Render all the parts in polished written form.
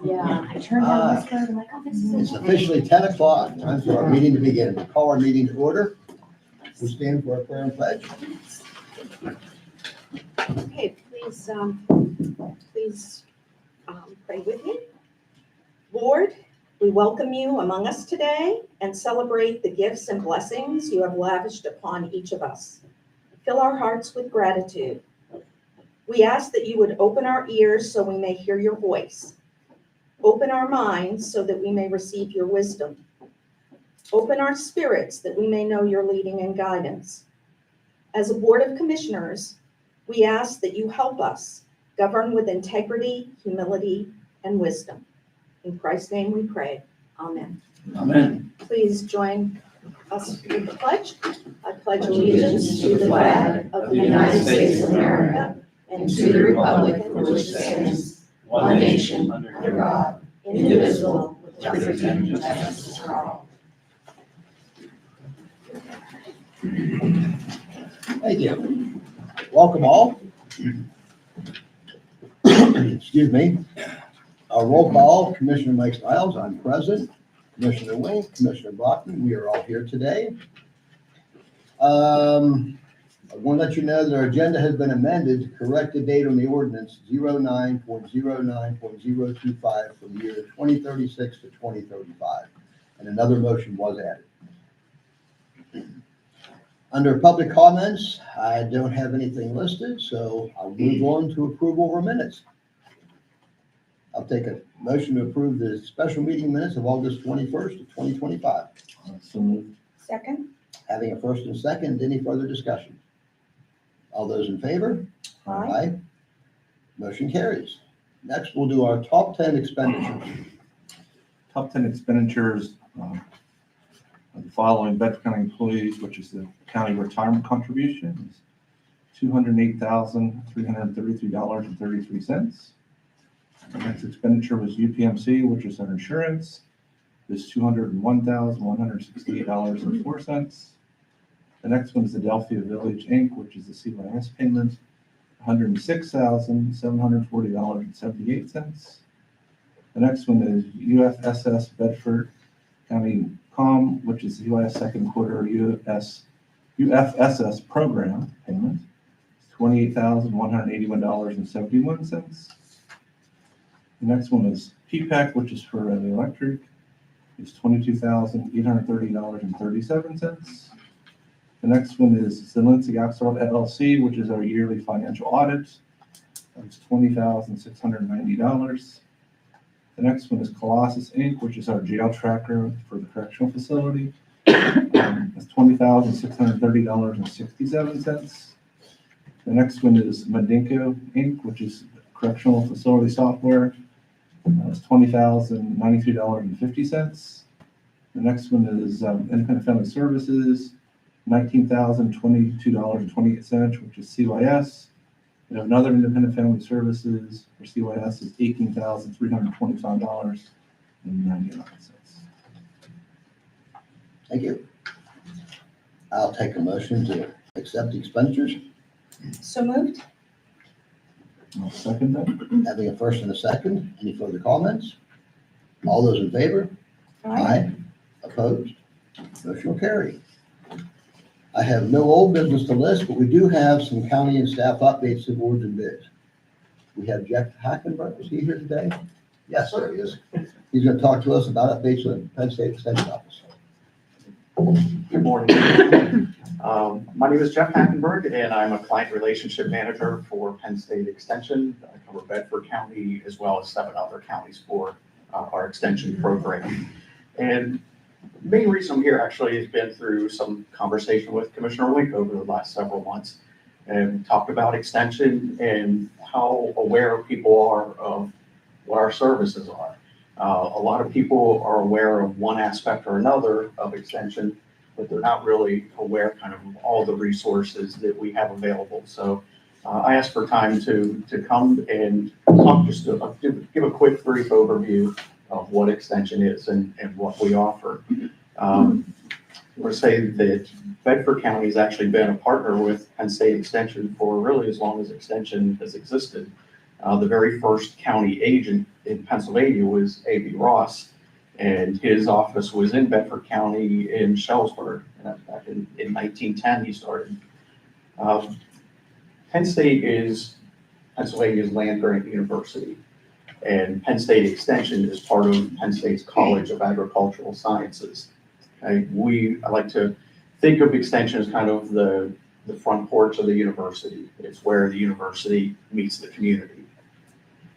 Yeah, I turned down this road, I'm like, oh, this is. It's officially 10 o'clock, time for our meeting to begin. We call our meeting to order. We stand for our prayer and pledge. Okay, please pray with me. Lord, we welcome you among us today and celebrate the gifts and blessings you have lavished upon each of us. Fill our hearts with gratitude. We ask that you would open our ears so we may hear your voice. Open our minds so that we may receive your wisdom. Open our spirits that we may know your leading and guidance. As a board of commissioners, we ask that you help us govern with integrity, humility, and wisdom. In Christ's name we pray. Amen. Amen. Please join us with the pledge. I pledge allegiance to the flag of the United States of America and to the republic for which it stands, one nation, under God, indivisible, with liberty and justice for all. Thank you. Welcome all. Excuse me. Our roll call, Commissioner Mike Stiles, I'm present. Commissioner Wing, Commissioner Brockman, we are all here today. I want to let you know that our agenda has been amended to correct the date on the ordinance 09.09.025 from the year 2036 to 2035. And another motion was added. Under public comments, I don't have anything listed, so I'll move on to approval of our minutes. I'll take a motion to approve the special meeting minutes of August 21st of 2025. So moved. Second? Having a first and second, any further discussion? All those in favor? Aye. Motion carries. Next, we'll do our top 10 expenditures. Top 10 expenditures of the following Bedford County employees, which is the county retirement contribution, is $208,333.33. The next expenditure was UPMC, which is their insurance, is $201,168.04. The next one is Adelphia Village Inc., which is the CYS payment, $106,740.78. The next one is UFSS Bedford County Com, which is the UIS second quarter UFSS program payment, $28,181.71. The next one is PPAC, which is for the electric, is $22,830.37. The next one is Zelinski Axelrod LLC, which is our yearly financial audit. That's $20,690. The next one is Colossus Inc., which is our jail tracker for the correctional facility. That's $20,630.67. The next one is Mandinko Inc., which is correctional facility software. That's $20,093.50. The next one is Independent Family Services, $19,022.28, which is CYS. We have another Independent Family Services for CYS is $18,325.99. Thank you. I'll take a motion to accept the expenditures. So moved? I'll second that. Having a first and a second, any further comments? All those in favor? Opposed? Motion will carry. I have no old business to list, but we do have some county and staff updates, awards, and bids. We have Jeff Hackenberg. Is he here today? Yes, sir, he is. He's going to talk to us about updates on the Penn State Extension Office. Good morning. My name is Jeff Hackenberg, and I'm a client relationship manager for Penn State Extension. I cover Bedford County as well as 7 other counties for our extension program. And the main reason I'm here actually has been through some conversation with Commissioner Wink over the last several months, and talked about extension and how aware people are of what our services are. A lot of people are aware of one aspect or another of extension, but they're not really aware kind of all the resources that we have available. So I asked for time to come and talk, just to give a quick brief overview of what extension is and what we offer. I want to say that Bedford County has actually been a partner with Penn State Extension for really as long as Extension has existed. The very first county agent in Pennsylvania was A.B. Ross, and his office was in Bedford County in Shellisburg. Back in 1910 he started. Penn State is Pennsylvania's land-grant university, and Penn State Extension is part of Penn State's College of Agricultural Sciences. Okay? I like to think of Extension as kind of the front porch of the university. It's where the university meets the community.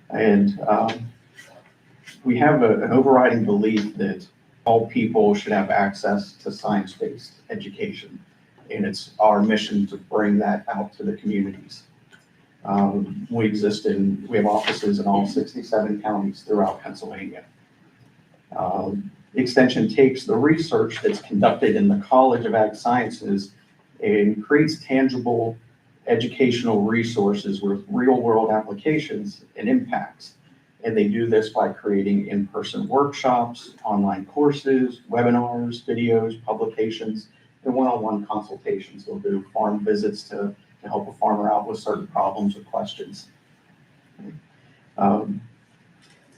And we have an overriding belief that all people should have access to science-based education. And it's our mission to bring that out to the communities. We have offices in all 67 counties throughout Pennsylvania. Extension takes the research that's conducted in the College of Ag Sciences and creates tangible educational resources with real-world applications and impacts. And they do this by creating in-person workshops, online courses, webinars, videos, publications, and one-on-one consultations. They'll do farm visits to help a farmer out with certain problems or questions.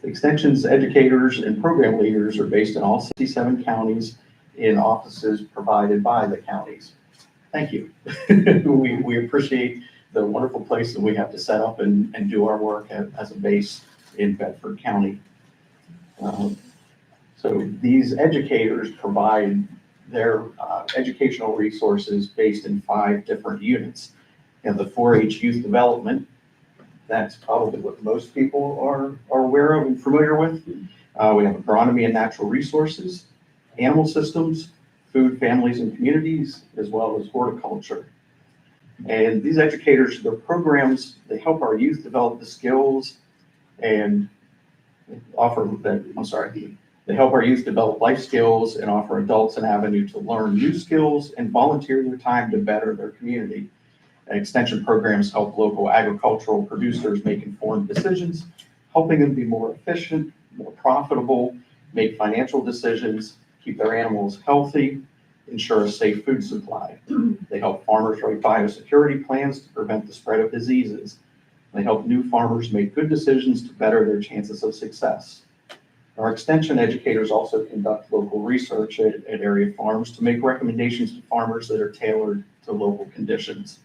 Extension's educators and program leaders are based in all 67 counties in offices provided by the counties. Thank you. We appreciate the wonderful place that we have to set up and do our work as a base in Bedford County. So these educators provide their educational resources based in 5 different units. You have the 4-H youth development. That's probably what most people are aware of and familiar with. We have agronomy and natural resources, animal systems, food, families, and communities, as well as horticulture. And these educators, their programs, they help our youth develop the skills and they help our youth develop life skills and offer adults an avenue to learn new skills and volunteer their time to better their community. Extension programs help local agricultural producers make informed decisions, helping them be more efficient, more profitable, make financial decisions, keep their animals healthy, ensure a safe food supply. They help farmers write biosecurity plans to prevent the spread of diseases. They help new farmers make good decisions to better their chances of success. Our extension educators also conduct local research at area farms to make recommendations to farmers that are tailored to local conditions.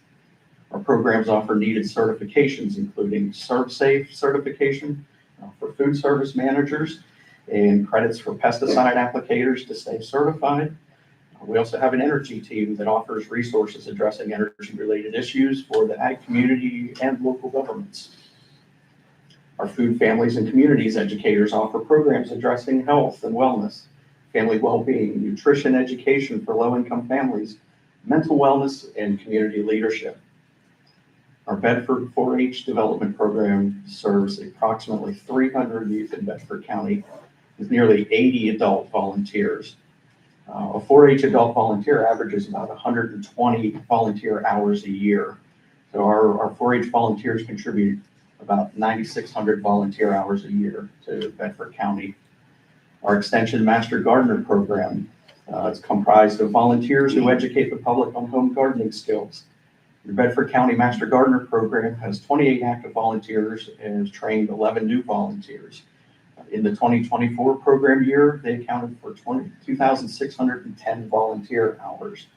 Our programs offer needed certifications, including ServSafe certification for food service managers and credits for pesticide applicators to stay certified. We also have an energy team that offers resources addressing energy-related issues for the ag community and local governments. Our food, families, and communities educators offer programs addressing health and wellness, family well-being, nutrition education for low-income families, mental wellness, and community leadership. Our Bedford 4-H development program serves approximately 300 youth in Bedford County with nearly 80 adult volunteers. A 4-H adult volunteer averages about 120 volunteer hours a year. So our 4-H volunteers contribute about 9,600 volunteer hours a year to Bedford County. Our Extension Master Gardener program is comprised of volunteers who educate the public on home gardening skills. The Bedford County Master Gardener program has 28 active volunteers and has trained 11 new volunteers. In the 2024 program year, they accounted for 2,610 volunteer hours.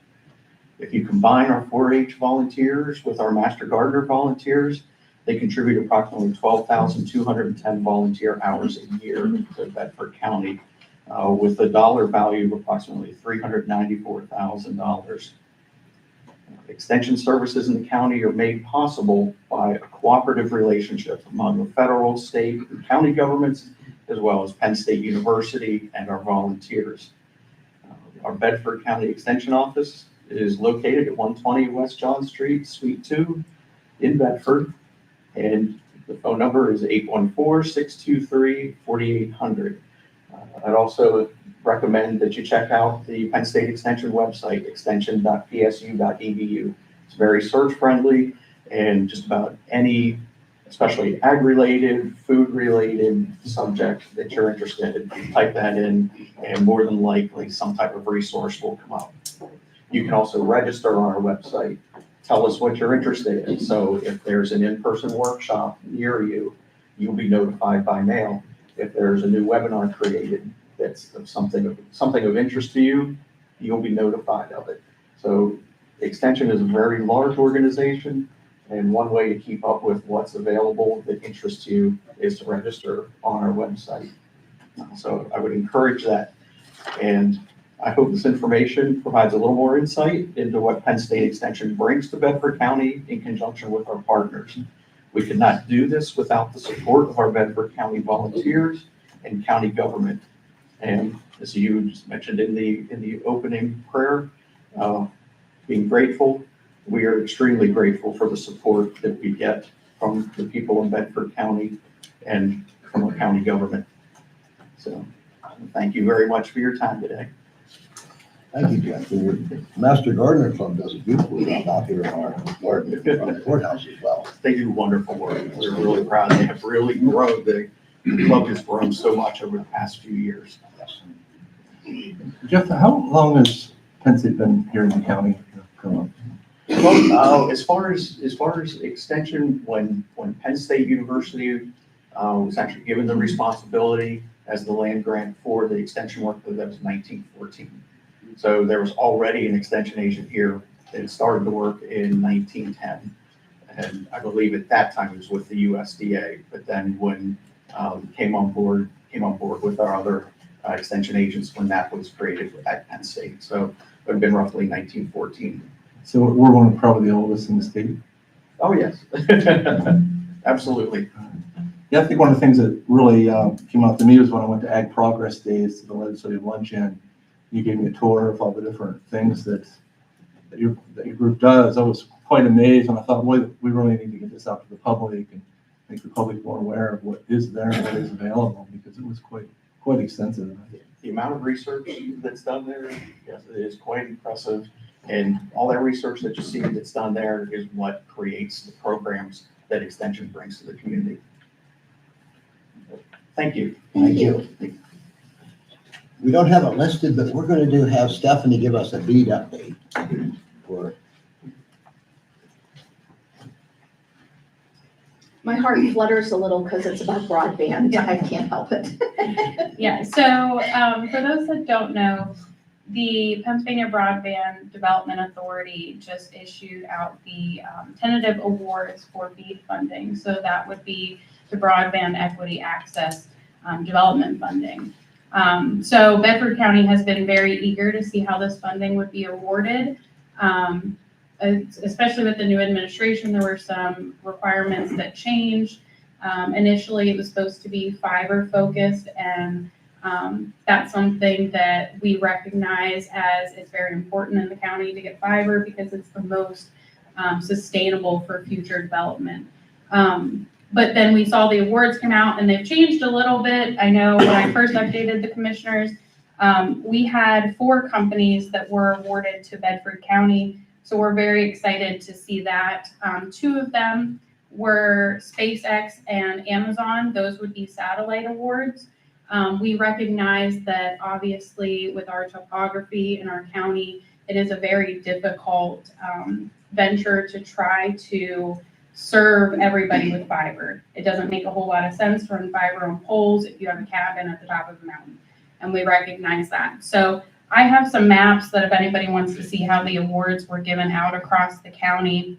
If you combine our 4-H volunteers with our Master Gardener volunteers, they contribute approximately 12,210 volunteer hours a year to Bedford County, with a dollar value of approximately $394,000. Extension services in the county are made possible by a cooperative relationship among the federal, state, and county governments, as well as Penn State University and our volunteers. Our Bedford County Extension Office is located at 120 West John Street, Suite 2 in Bedford, and the phone number is 814-623-4800. I'd also recommend that you check out the Penn State Extension website, extension.psu.edu. It's very search-friendly, and just about any, especially ag-related, food-related subject that you're interested in, type that in, and more than likely some type of resource will come up. You can also register on our website. Tell us what you're interested in. So if there's an in-person workshop near you, you'll be notified by mail. if there's a new webinar created that's of something of interest to you, you'll be notified of it. So Extension is a very large organization, and one way to keep up with what's available that interests you is to register on our website. So I would encourage that. And I hope this information provides a little more insight into what Penn State Extension brings to Bedford County in conjunction with our partners. We could not do this without the support of our Bedford County volunteers and county government. And as you just mentioned in the opening prayer, being grateful, we are extremely grateful for the support that we get from the people in Bedford County and from our county government. So thank you very much for your time today. Thank you, Jeff. And your Master Gardener Club does a beautiful job out here in our garden in front of the courthouse as well. They do wonderful work. We're really proud. They have really grown. The club has grown so much over the past few years. Yes. Jeff, how long has Penn State been here in the county? Well, as far as extension, when Penn State University was actually given the responsibility as the land grant for the extension work, that was 1914. So there was already an extension agent here that started the work in 1910. And I believe at that time it was with the USDA, but then when came on board with our other extension agents when that was created at Penn State. So it would have been roughly 1914. So we're one of probably the oldest in the state. Oh, yes. Absolutely. Yeah, I think one of the things that really came out to me was when I went to Ag Progress Days to the legislative luncheon. You gave me a tour of all the different things that your group does. I was quite amazed, and I thought, boy, we really need to get this out to the public and make the public more aware of what is there and what is available, because it was quite extensive. The amount of research that's done there, yes, it is quite impressive. And all that research that you see that's done there is what creates the programs that Extension brings to the community. Thank you. Thank you. We don't have it listed, but we're going to have Stephanie give us a bead update for. My heart flutters a little because it's about broadband. I can't help it. Yeah, so for those that don't know, the Pennsylvania Broadband Development Authority just issued out the tentative awards for BEAD funding. So that would be the Broadband Equity Access Development Funding. So Bedford County has been very eager to see how this funding would be awarded. Especially with the new administration, there were some requirements that changed. Initially, it was supposed to be fiber focused, and that's something that we recognize as it's very important in the county to get fiber because it's the most sustainable for future development. But then we saw the awards come out and they've changed a little bit. I know when I first updated the commissioners, we had 4 companies that were awarded to Bedford County. So we're very excited to see that. 2 of them were SpaceX and Amazon. Those would be satellite awards. We recognize that obviously with our topography in our county, it is a very difficult venture to try to serve everybody with fiber. It doesn't make a whole lot of sense to run fiber on poles if you have a cabin at the top of the mountain. And we recognize that. So I have some maps that if anybody wants to see how the awards were given out across the county.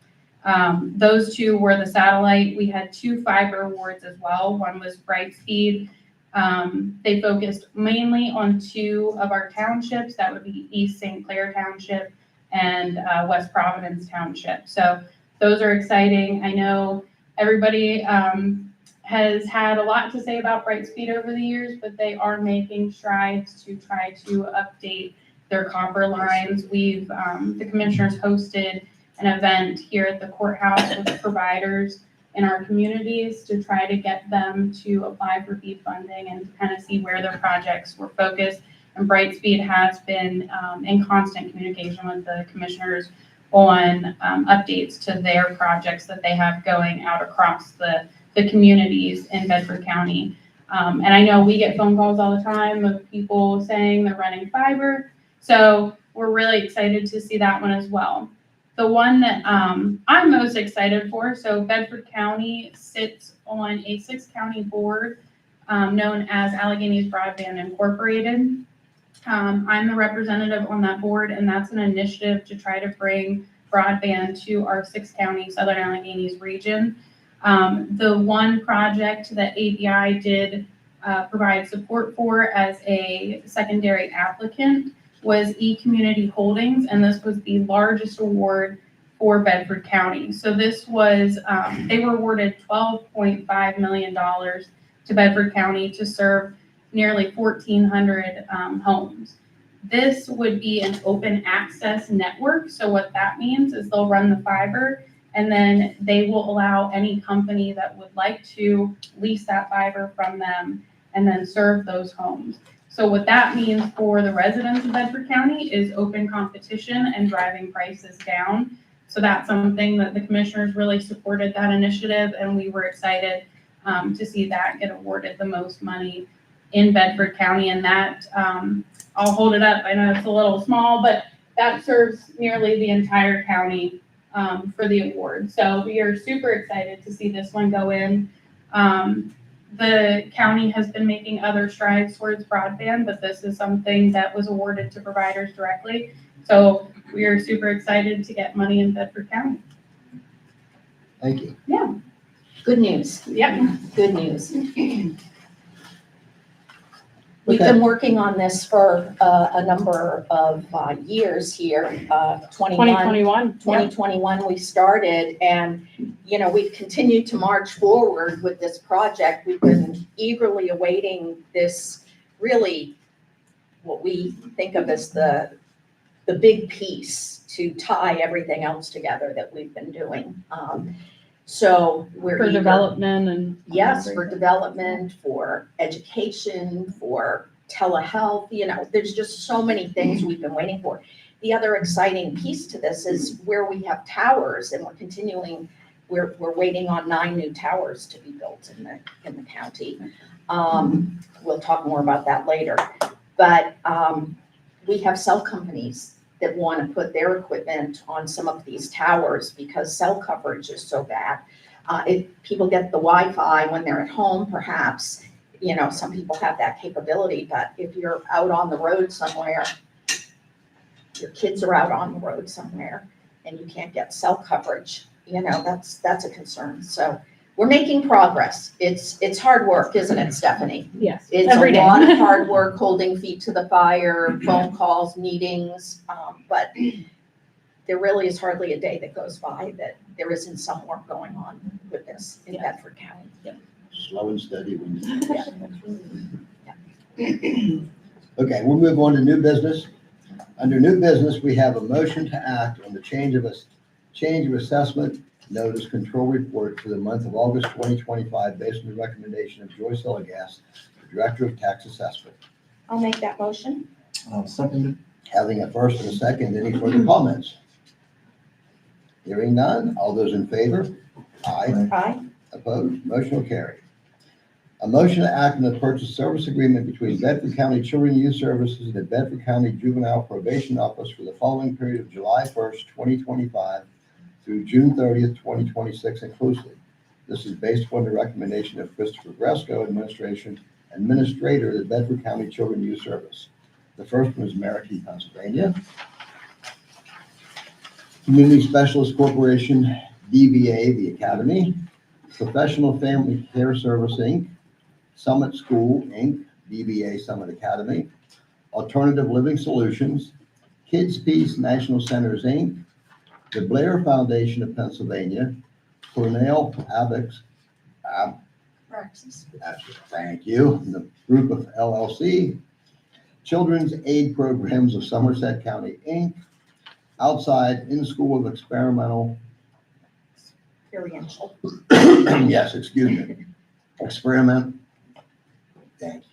Those 2 were the satellite. We had 2 fiber awards as well. One was Brightspeed. They focused mainly on 2 of our townships. That would be East St. Clair Township and West Providence Township. So those are exciting. I know everybody has had a lot to say about Brightspeed over the years, but they are making strides to try to update their copper lines. We've, the commissioners hosted an event here at the courthouse with providers in our communities to try to get them to apply for BEAD funding and to kind of see where their projects were focused. And Brightspeed has been in constant communication with the commissioners on updates to their projects that they have going out across the communities in Bedford County. And I know we get phone calls all the time of people saying they're running fiber. So we're really excited to see that one as well. The one that I'm most excited for, so Bedford County sits on a 6-county board known as Alleghenies Broadband Incorporated. I'm the representative on that board, and that's an initiative to try to bring broadband to our 6-county Southern Alleghenies region. The one project that ABI did provide support for as a secondary applicant was eCommunity Holdings, and this was the largest award for Bedford County. So this was, they were awarded $12.5 million to Bedford County to serve nearly 1,400 homes. This would be an open access network. So what that means is they'll run the fiber, and then they will allow any company that would like to lease that fiber from them and then serve those homes. So what that means for the residents of Bedford County is open competition and driving prices down. So that's something that the commissioners really supported that initiative, and we were excited to see that get awarded the most money in Bedford County. And that, I'll hold it up, I know it's a little small, but that serves nearly the entire county for the award. So we are super excited to see this one go in. The county has been making other strides towards broadband, but this is something that was awarded to providers directly. So we are super excited to get money in Bedford County. Thank you. Good news. Yep. Good news. We've been working on this for a number of years here. 2021 we started, and we've continued to march forward with this project. We've been eagerly awaiting this, really what we think of as the big piece to tie everything else together that we've been doing. So we're For eager. development and. Yes, for development, for education, for telehealth, there's just so many things we've been waiting for. The other exciting piece to this is where we have towers, and we're waiting on 9 new towers to be built in the county. We'll talk more about that later. But we have cell companies that want to put their equipment on some of these towers because cell coverage is so bad. If people get the Wi-Fi when they're at home, perhaps, some people have that capability, but if you're out on the road somewhere, your kids are out on the road somewhere and you can't get cell coverage, that's a concern. So we're making progress. It's hard work, isn't it, Stephanie? Yes. It's every a day. lot of hard work, holding feet to the fire, phone calls, meetings, but there really is hardly a day that goes by that there isn't some work going on with this in Bedford County. Slow and steady. Okay, we'll move on to new business. Under new business, we have a motion to act on the change of assessment notice control report for the month of August 2025 based on the recommendation of Joyce Elagast, the Director of Tax Assessment. I'll make that motion. Seconded. Having a first and a second, any further comments? Hearing none, all those in favor? Aye. Aye. Opposed? Motion will carry. A motion to act on the purchase service agreement between Bedford County Children and Youth Services and the Bedford County Juvenile Probation Office for the following period of July 1st, 2025 through June 30th, 2026 inclusive. This is based upon the recommendation of Christopher Gresco, Administrator of the Bedford County Children and Youth Service. The first one is American, Pennsylvania. Community Specialist Corporation, DBA, the Academy. Professional Family Care Service, Inc. Summit School, Inc., DBA Summit Academy. Alternative Living Solutions. Kids Peace National Centers, Inc. The Blair Foundation of Pennsylvania. Cornell Abex, thank you. The Group of LLC. Children's Aid Programs of Somerset County, Inc. Outside In-School of Experimental. Experiential. Yes, excuse me. Experiment. Thank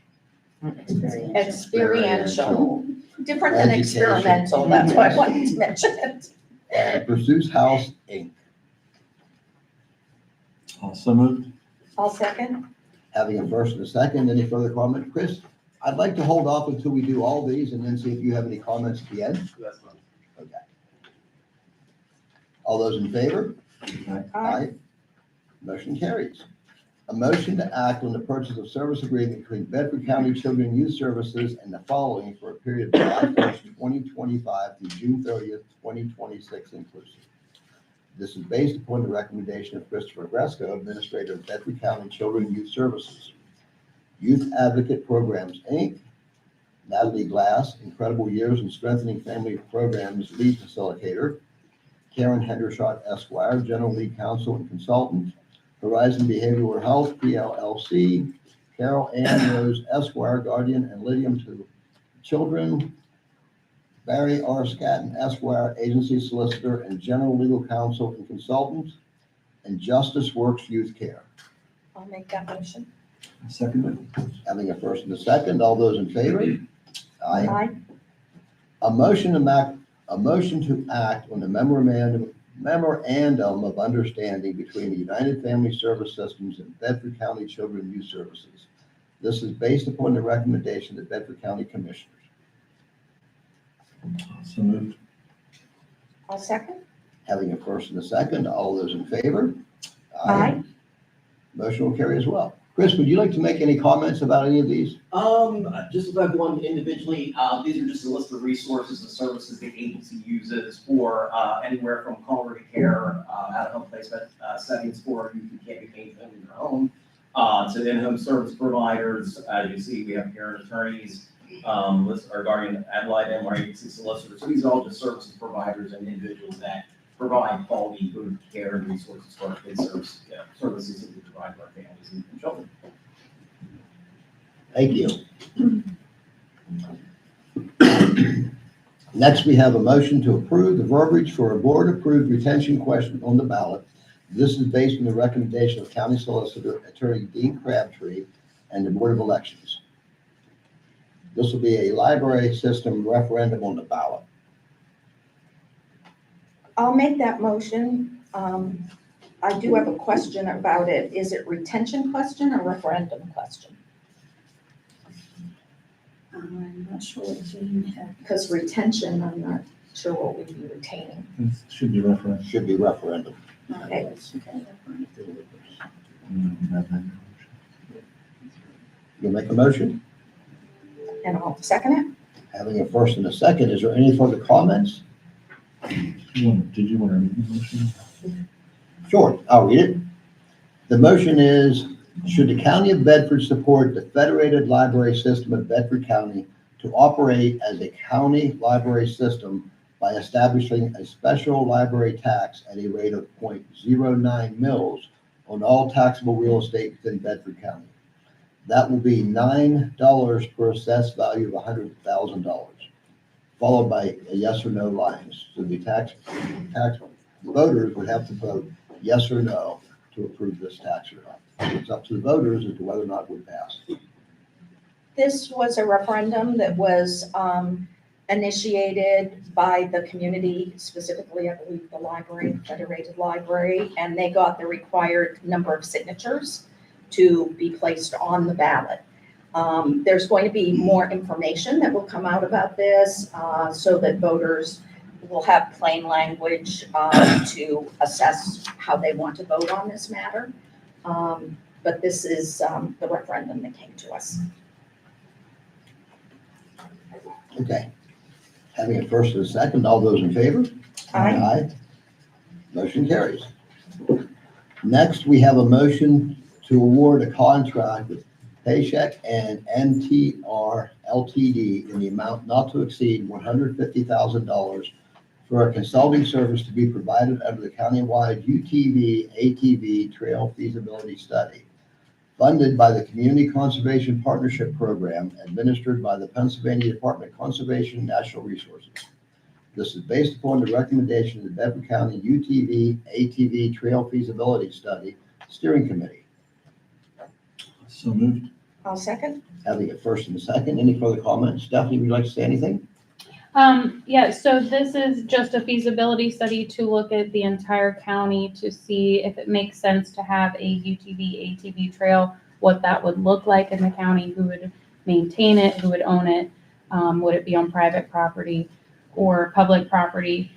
Experiential. Different than Education. experimental, that's why I wanted to mention it. you. Pursuits House, Inc. Also moved. I'll second. Having a first and a second, any further comment? Chris, I'd like to hold off until we do all these and then see if you have any comments at the end. Okay. All those in favor? Aye. Motion carries. A motion to act on the purchase of service agreement between Bedford County Children and Youth Services and the following for a period of July 1st, 2025 through June 30th, 2026 inclusive. This is based upon the recommendation of Christopher Gresco, Administrator of Bedford County Children and Youth Services. Youth Advocate Programs, Inc., Natalie Glass, Incredible Years in Strengthening Family Programs Lead Facilitator, Karen Hendershot Esquire, General Lead Counsel and Consultant, Horizon Behavioral Health, PLLC, Carol Ann Rose Esquire, Guardian and Lydium to Children, Barry R. Scatton Esquire, Agency Solicitor and General Legal Counsel and Consultant, and Justice Works Youth Care. I'll make that motion. Second. Having a first and a second, all those in favor? Aye. A motion to act on the memorandum of understanding between the United Family Service Systems and Bedford County Children and Youth Services. This is based upon the recommendation of the Bedford County Commissioners. So moved. I'll second. Having a first and a second, all those in favor? Aye. Motion will carry as well. Chris, would you like to make any comments about any of these? Just like one individually, these are just a list of resources and services the agency uses for, anywhere from congregate care, out-of-home placement, settings for youth who can't be maintained in their home, to in-home service providers. You can see we have here attorneys, list our guardian ad litem, our agency solicitors. So these are all just services providers and individuals that provide quality good care and resources for our kids, services that we provide to our families and children. Thank you. Next, we have a motion to approve the verbiage for a board-approved retention question on the ballot. This is based on the recommendation of County Solicitor Attorney Dean Crabtree and the Board of Elections. This will be a library system referendum on the ballot. I'll make that motion. I do have a question about it. Is it retention question or referendum question? I'm not sure what Jean had. Because retention, I'm not sure what we'd be retaining. It should be referenced. Should be referendum. Okay. You'll make a motion? And I'll second it. Having a first and a second, is there any further comments? Did you want to read the motion? Sure, I'll read it. The motion is, should the County of Bedford support the Federated Library System of Bedford County to operate as a county library system by establishing a special library tax at a rate of 0.09 mils on all taxable real estate within Bedford County? That will be $9 per assessed value of $100,000, followed by a yes or no lines. So the tax voters would have to vote yes or no to approve this tax or not. It's up to the voters as to whether or not it would pass. This was a referendum that was initiated by the community, specifically, I believe, the library, Federated Library, and they got the required number of signatures to be placed on the ballot. There's going to be more information that will come out about this so that voters will have plain language to assess how they want to vote on this matter. But this is the referendum that came to us. Okay. Having a first and a second, all those in favor? Aye. Motion carries. Next, we have a motion to award a contract with Paycheck and NTR Ltd. in the amount not to exceed $150,000 for a consulting service to be provided under the countywide UTV-ATV Trail Feasibility Study, funded by the Community Conservation Partnership Program, administered by the Pennsylvania Department of Conservation and Natural Resources. This is based upon the recommendation of the Bedford County UTV-ATV Trail Feasibility Study Steering Committee. So moved. I'll second. Having a first and a second, any further comments? Stephanie, would you like to say anything? Yeah, so this is just a feasibility study to look at the entire county to see if it makes sense to have a UTV ATV trail, what that would look like in the county, who would maintain it, who would own it, would it be on private property or public property?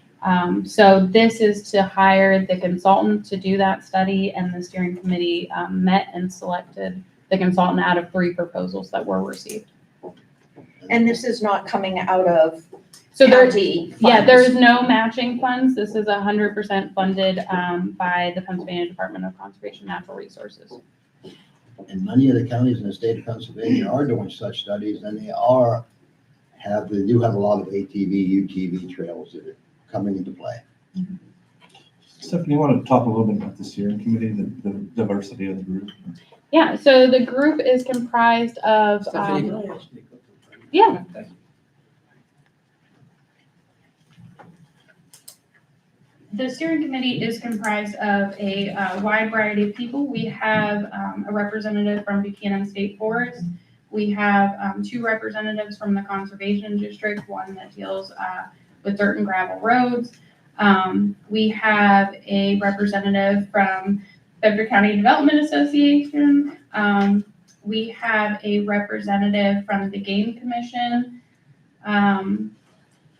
So this is to hire the consultant to do that study, and the steering committee met and selected the consultant out of 3 proposals that were received. And this is not coming out of So there, county yeah, funds? there is no matching funds. This is 100% funded by the Pennsylvania Department of Conservation and Natural Resources. And many of the counties in the state of Pennsylvania are doing such studies, and they do have a lot of ATV, UTV trails that are coming into play. Stephanie, you want to talk a little bit about the steering committee, the diversity of the group? Yeah, so the group is comprised of, Stephanie, can I ask you a couple of things? yeah. Thank you. The steering committee is comprised of a wide variety of people. We have a representative from Buchanan State Forest. We have 2 representatives from the Conservation District, one that deals with dirt and gravel roads. We have a representative from Bedford County Development Association. We have a representative from the Game Commission.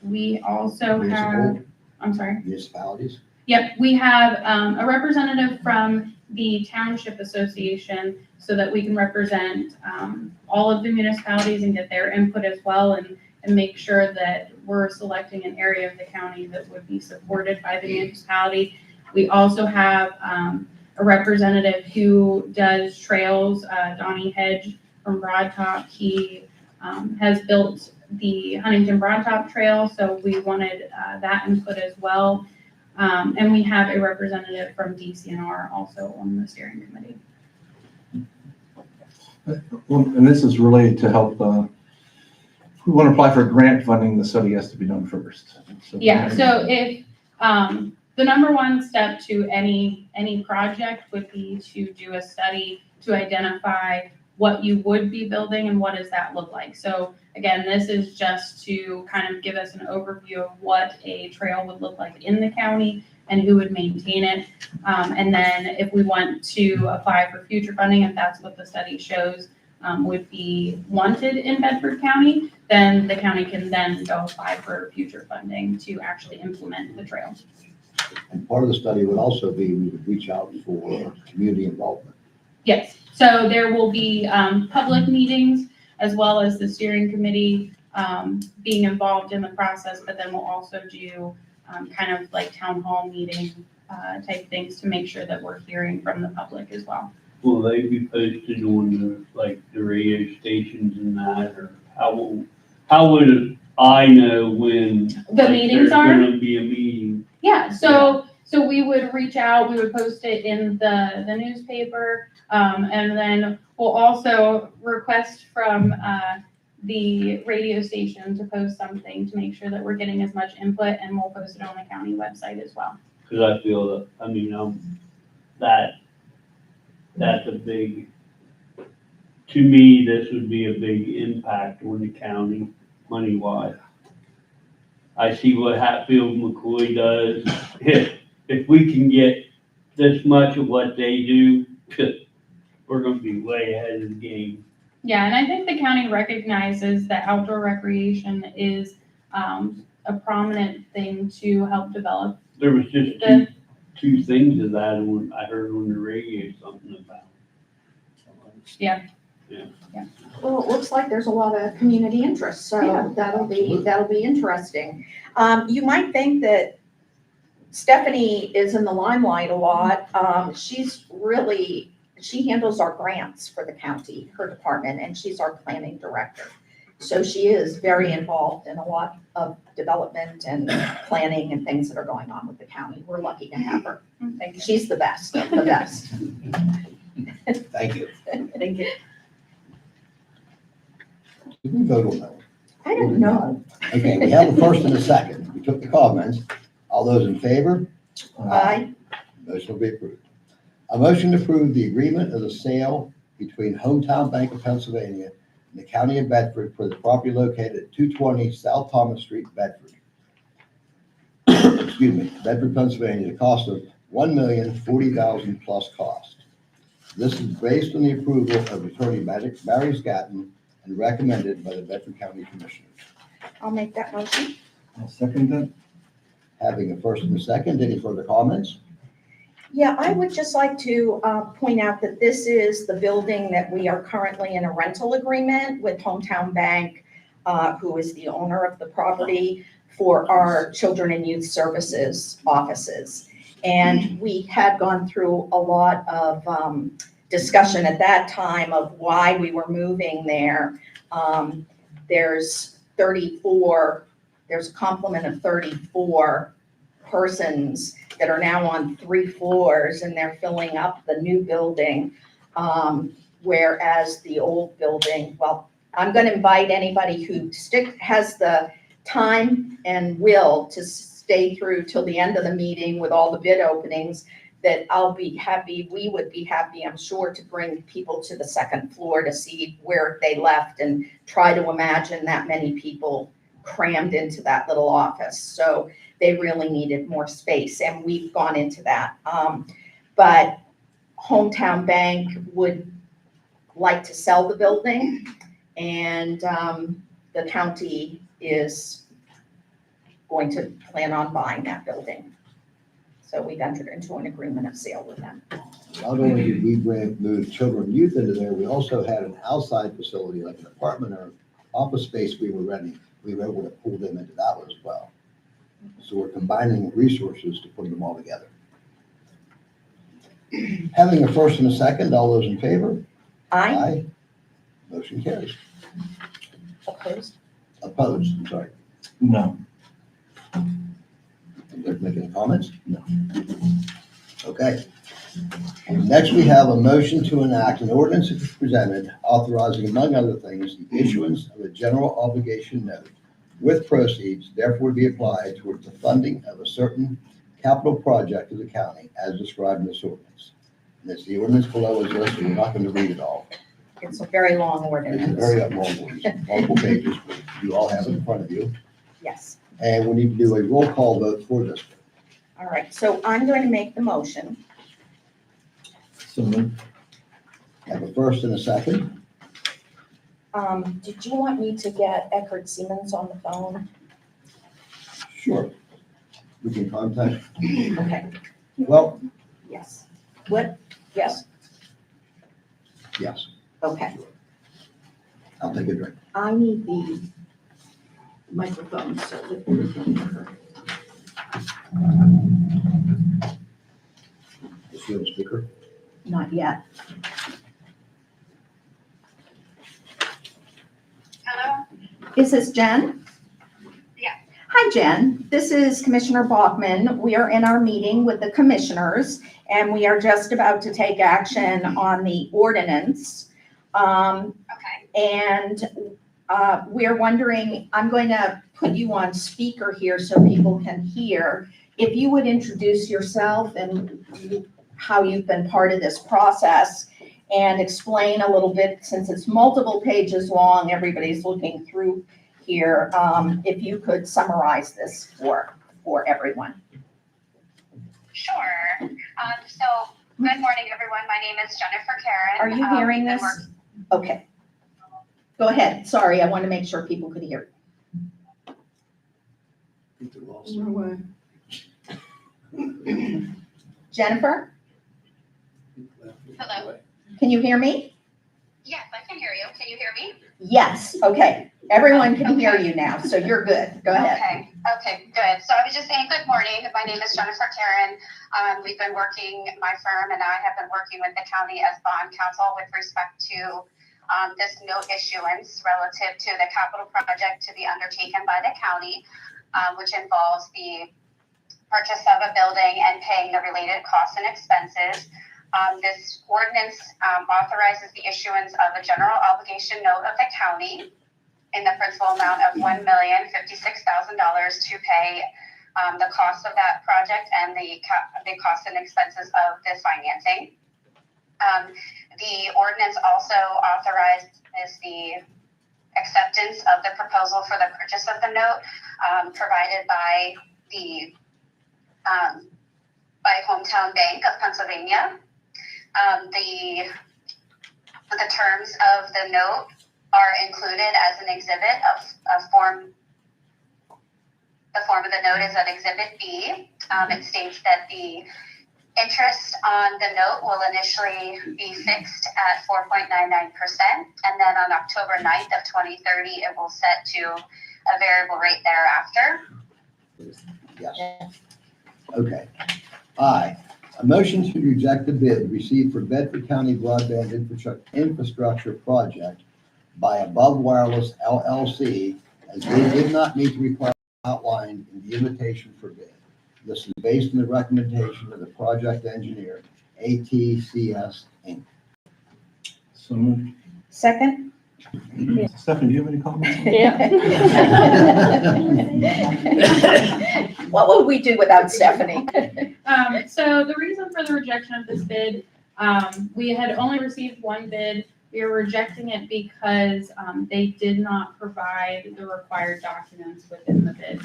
We also have, I'm sorry. Municipalities. Yep, we have a representative from the Township Association so that we can represent all of the municipalities and get their input as well, and make sure that we're selecting an area of the county that would be supported by the municipality. We also have a representative who does trails, Donnie Hedge from Broad Top. He has built the Huntington Broad Top Trail, so we wanted that input as well. And we have a representative from DCNR also on the steering committee. Well, and this is related to help, if we want to apply for grant funding, the study has to be done first. Yeah, so if, the number one step to any project would be to do a study to identify what you would be building and what does that look like. So again, this is just to kind of give us an overview of what a trail would look like in the county and who would maintain it. And then if we want to apply for future funding, if that's what the study shows would be wanted in Bedford County, then the county can then go apply for future funding to actually implement the trail. And part of the study would also be, we would reach out for community involvement. Yes, so there will be public meetings as well as the steering committee being involved in the process, but then we'll also do kind of like town hall meeting type things to make sure that we're hearing from the public as well. Will they be posted on the radio stations and that, or how would I know when? The meetings are? There's gonna be a meeting. Yeah, so we would reach out, we would post it in the newspaper, and then we'll also request from the radio station to post something to make sure that we're getting as much input, and we'll post it on the county website as well. Cause I feel that, that's a big, to me, this would be a big impact on the county, money-wise. I see what Hatfield McCoy does. If we can get this much of what they do, we're gonna be way ahead of the game. Yeah, and I think the county recognizes that outdoor recreation is a prominent thing to help develop. There was just two things of that I heard on the radio something about. Well, it looks like there's a lot of community interest, so Yeah. that'll be interesting. You might think that Stephanie is in the limelight a lot. She handles our grants for the county, her department, and she's our planning director. So she is very involved in a lot of development and planning and things that are going on with the county. We're lucky to have her. Thank you. She's the best of the best. Thank you. Thank you. Did we vote on that one? I don't know. Okay, we have a first and a second. We took the comments. All those in favor? Aye. Motion will be approved. A motion to approve the agreement of the sale between Hometown Bank of Pennsylvania and the County of Bedford for the property located at 220 South Thomas Street, Bedford. Excuse me, Bedford, Pennsylvania, the cost of $1,040,000 plus cost. This is based on the approval of Attorney Barry Scatton and recommended by the Bedford County Commissioners. I'll make that motion. I'll second that. Having a first and a second, any further comments? Yeah, I would just like to point out that this is the building that we are currently in a rental agreement with Hometown Bank, who is the owner of the property, for our children and youth services offices. And we had gone through a lot of discussion at that time of why we were moving there. There's a complement of 34 persons that are now on 3 floors, and they're filling up the new building. Whereas the old building, well, I'm going to invite anybody who has the time and will to stay through till the end of the meeting with all the bid openings, that we would be happy, I'm sure, to bring people to the 2nd floor to see where they left and try to imagine that many people crammed into that little office. So they really needed more space, and we've gone into that. But Hometown Bank would like to sell the building, and the county is going to plan on buying that building. So we've entered into an agreement of sale with them. Not only did we move children and youth into there, we also had an outside facility, like an apartment or office space we were renting. We were able to pull them into that one as well. So we're combining resources to put them all together. Having a first and a second, all those in favor? Aye. Motion carries. Opposed? Opposed, I'm sorry. No. Anybody make any comments? No. Okay. Next, we have a motion to enact an ordinance that is presented authorizing, among other things, the issuance of a general obligation note with proceeds therefore be applied towards the funding of a certain capital project of the county as described in this ordinance. And it's the ordinance below is listed. We're not going to read it all. It's a very long It's a ordinance. very long one, multiple pages, but you all have it in front of you. Yes. And we need to do a roll call vote for this. All right. So I'm going to make the motion. So moved. Have a first and a second. Did you want me to get Eckhart Siemens on the phone? Sure. We can contact, Okay. well, Yes. What? Yes. yes, Okay. I'll take a drink. I need the microphone so that we can hear her. Is she on speaker? Not yet. Hello? Is this Jen? Yeah. Hi, Jen. This is Commissioner Bachman. We are in our meeting with the commissioners, and we are just about to take action on the ordinance. Okay. And we're wondering, I'm going to put you on speaker here so people can hear. If you would introduce yourself and how you've been part of this process and explain a little bit, since it's multiple pages long, everybody's looking through here. If you could summarize this for everyone. Sure. So good morning, everyone. My name is Jennifer Karen. Are you hearing I've this? been Okay. Go ahead. Sorry, I want to make sure people could hear. No way. Jennifer, Hello. can you hear me? Yes, I can hear you. Can you hear me? Yes. Okay. Everyone can hear you now, so you're good. Go ahead. Okay, good. So I was just saying good morning. My name is Jennifer Karen. We've been working, my firm and I have been working with the county as bond counsel with respect to this note issuance relative to the capital project to be undertaken by the county, which involves the purchase of a building and paying the related costs and expenses. This ordinance authorizes the issuance of a general obligation note of the county in the principal amount of $1,056,000 to pay the cost of that project and the costs and expenses of the financing. The ordinance also authorizes the acceptance of the proposal for the purchase of the note provided by the by Hometown Bank of Pennsylvania. The terms of the note are included as an exhibit of Form The form of the note is at Exhibit B. It states that the interest on the note will initially be fixed at 4.99%, and then on October 9th of 2030, it will set to a variable rate thereafter. Yes. Okay. I, a motion to reject the bid received for Bedford County Broadband Infrastructure Project by Above Wireless LLC, as they did not meet the requirements outlined in the invitation for bid. This is based on the recommendation of the project engineer, ATCS Inc. So moved. Second? Stephanie, do you have any comments? What would we do without Stephanie? So the reason for the rejection of this bid, we had only received one bid. We are rejecting it because they did not provide the required documents within the bid.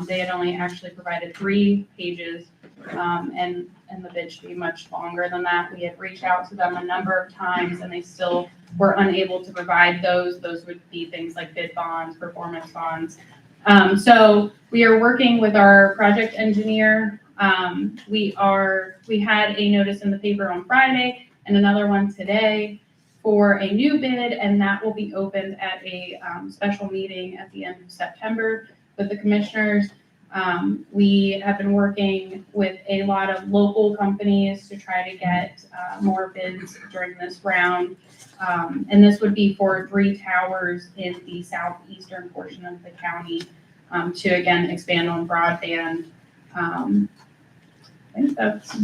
They had only actually provided 3 pages, and the bid should be much longer than that. We had reached out to them a number of times, and they still were unable to provide those. Those would be things like bid bonds, performance bonds. So we are working with our project engineer. We had a notice in the paper on Friday and another one today for a new bid, and that will be opened at a special meeting at the end of September with the commissioners. We have been working with a lot of local companies to try to get more bids during this round. And this would be for 3 towers in the southeastern portion of the county to again expand on broadband. I think that's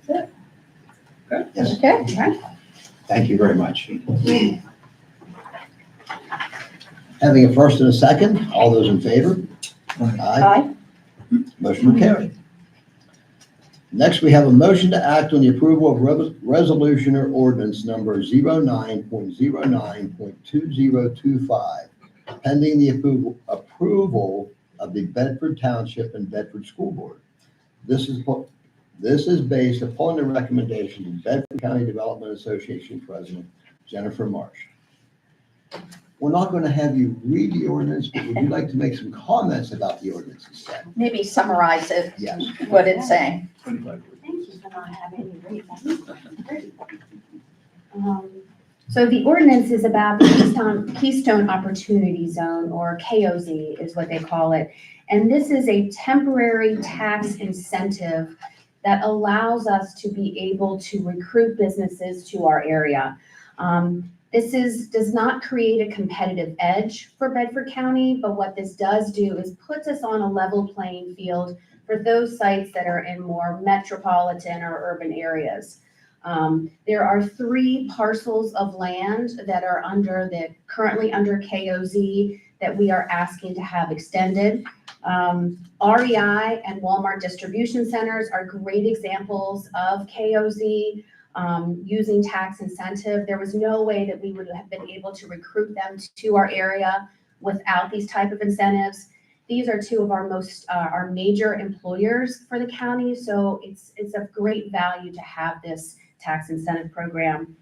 it. Yes, Okay. thank you very much. Having a first and a second, all those in favor? Aye. Motion will carry. Next, we have a motion to act on the approval of resolution or ordinance number 09.09.2025, pending the approval of the Bedford Township and Bedford School Board. This is based upon the recommendation of Bedford County Development Association President Jennifer Marsh. We're not going to have you read the ordinance, but would you like to make some comments about the ordinance instead? Maybe summarize it, Yes. what it's saying. 25. Thank you for not having me read that. So the ordinance is about the Keystone Opportunity Zone, or KOZ is what they call it. And this is a temporary tax incentive that allows us to be able to recruit businesses to our area. This does not create a competitive edge for Bedford County, but what this does do is puts us on a level playing field for those sites that are in more metropolitan or urban areas. There are 3 parcels of land that are currently under KOZ that we are asking to have extended. REI and Walmart distribution centers are great examples of KOZ. Using tax incentive. There was no way that we would have been able to recruit them to our area without these type of incentives. These are 2 of our major employers for the county, so it's of great value to have this tax incentive program.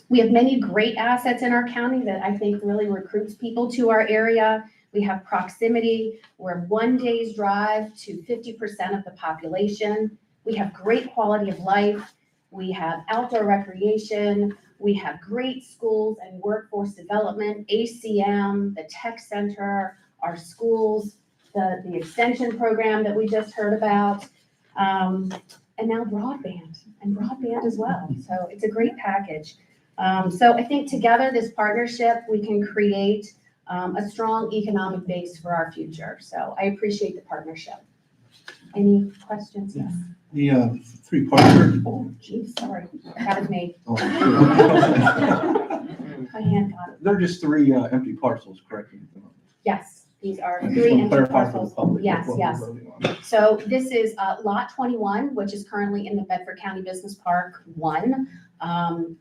We have many great assets in our county that I think really recruits people to our area. We have proximity. We're 1 day's drive to 50% of the population. We have great quality of life. We have outdoor recreation. We have great schools and workforce development, ACM, the tech center, our schools, the extension program that we just heard about, and now broadband as well. So it's a great package. So I think together, this partnership, we can create a strong economic base for our future. So I appreciate the partnership. Any questions? Yes. The 3 parts. Oh, geez, sorry. That was me. Oh, My hand got it. They're just 3 empty parcels, correct? Yes, these are I just 3 want to empty clarify for the parcels. public. Yes, what we're yes. voting on. So this is lot 21, which is currently in the Bedford County Business Park 1.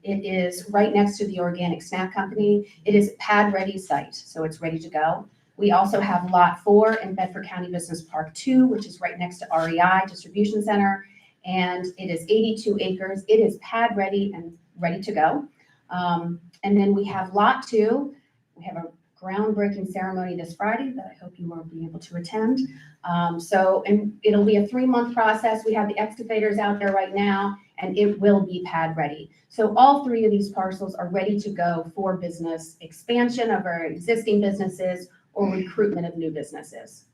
It is right next to the Organic Snack Company. It is a pad-ready site, so it's ready to go. We also have lot 4 in Bedford County Business Park 2, which is right next to REI Distribution Center, and it is 82 acres. It is pad-ready and ready to go. And then we have lot 2. We have a groundbreaking ceremony this Friday that I hope you will be able to attend. And it'll be a 3-month process. We have the excavators out there right now, and it will be pad ready. So all 3 of these parcels are ready to go for business expansion of our existing businesses or recruitment of new businesses.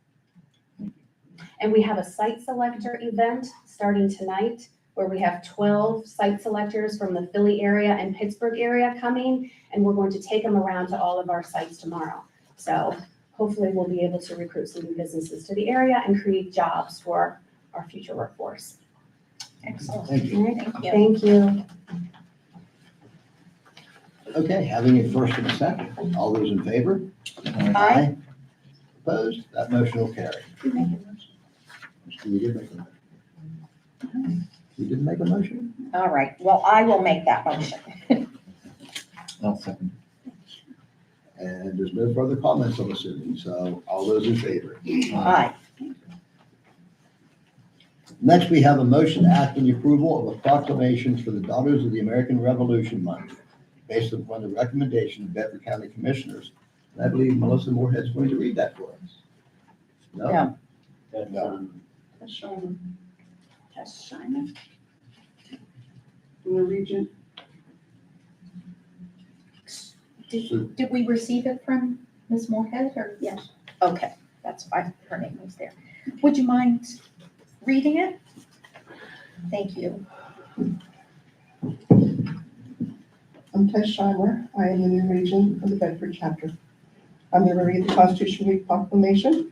And we have a site selector event starting tonight where we have 12 site selectors from the Philly area and Pittsburgh area coming, and we're going to take them around to all of our sites tomorrow. So hopefully we'll be able to recruit some new businesses to the area and create jobs for our future workforce. Excellent. Thank you. All right, thank you. Okay, having a first and a second. All those in favor? Aye. Opposed? That motion will carry. We did make a motion. You didn't make a motion? All right, well, I will make that motion. I'll second. And there's no further comments, I'm assuming, so all those in favor? Aye. Next, we have a motion to act on the approval of a proclamation for the Daughters of the American Revolution Month, based upon the recommendation of Bedford County Commissioners. And I believe Melissa Moorhead's going to read that for us. No? Yeah. That's, No. Tess Schiner. From the region. Did we receive it from Ms. Moorhead or? Yes. Okay, that's fine. Her name was there. Would you mind reading it? Thank you. I'm Tess Schuyler. I am in the region of the Bedford chapter. I'm going to read the Constitution Week proclamation,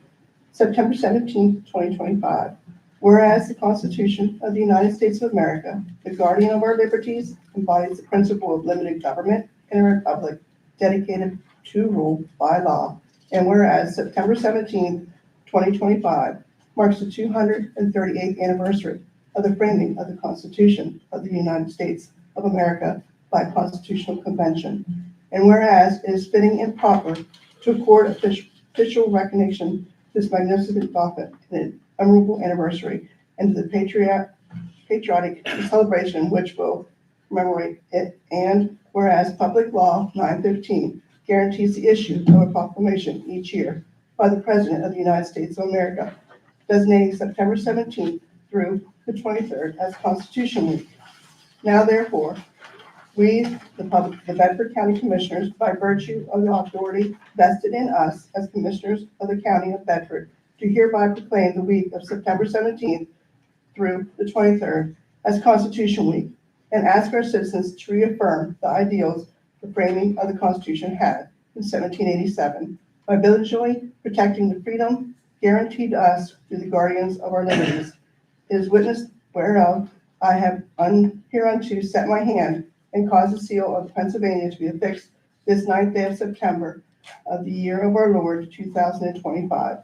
September 17th, 2025. Whereas the Constitution of the United States of America, the guardian of our liberties, embodies the principle of limited government in a republic dedicated to rule by law. And whereas September 17th, 2025 marks the 238th anniversary of the framing of the Constitution of the United States of America by Constitutional Convention. And whereas it is fitting and proper to accord official recognition to this magnificent document and an memorable anniversary and to the patriotic celebration which will commemorate it. And whereas Public Law 915 guarantees the issue of a proclamation each year by the President of the United States of America, designating September 17th through the 23rd as Constitution Week. Now therefore, we, the Bedford County Commissioners, by virtue of the authority vested in us as Commissioners of the County of Bedford, do hereby proclaim the week of September 17th through the 23rd as Constitution Week, and ask our citizens to reaffirm the ideals the framing of the Constitution had in 1787 by diligently protecting the freedom guaranteed to us through the guardians of our liberties. It is witnessed whereof I have hereunto set my hand and caused the seal of Pennsylvania to be affixed this 9th day of September of the year of our Lord 2025.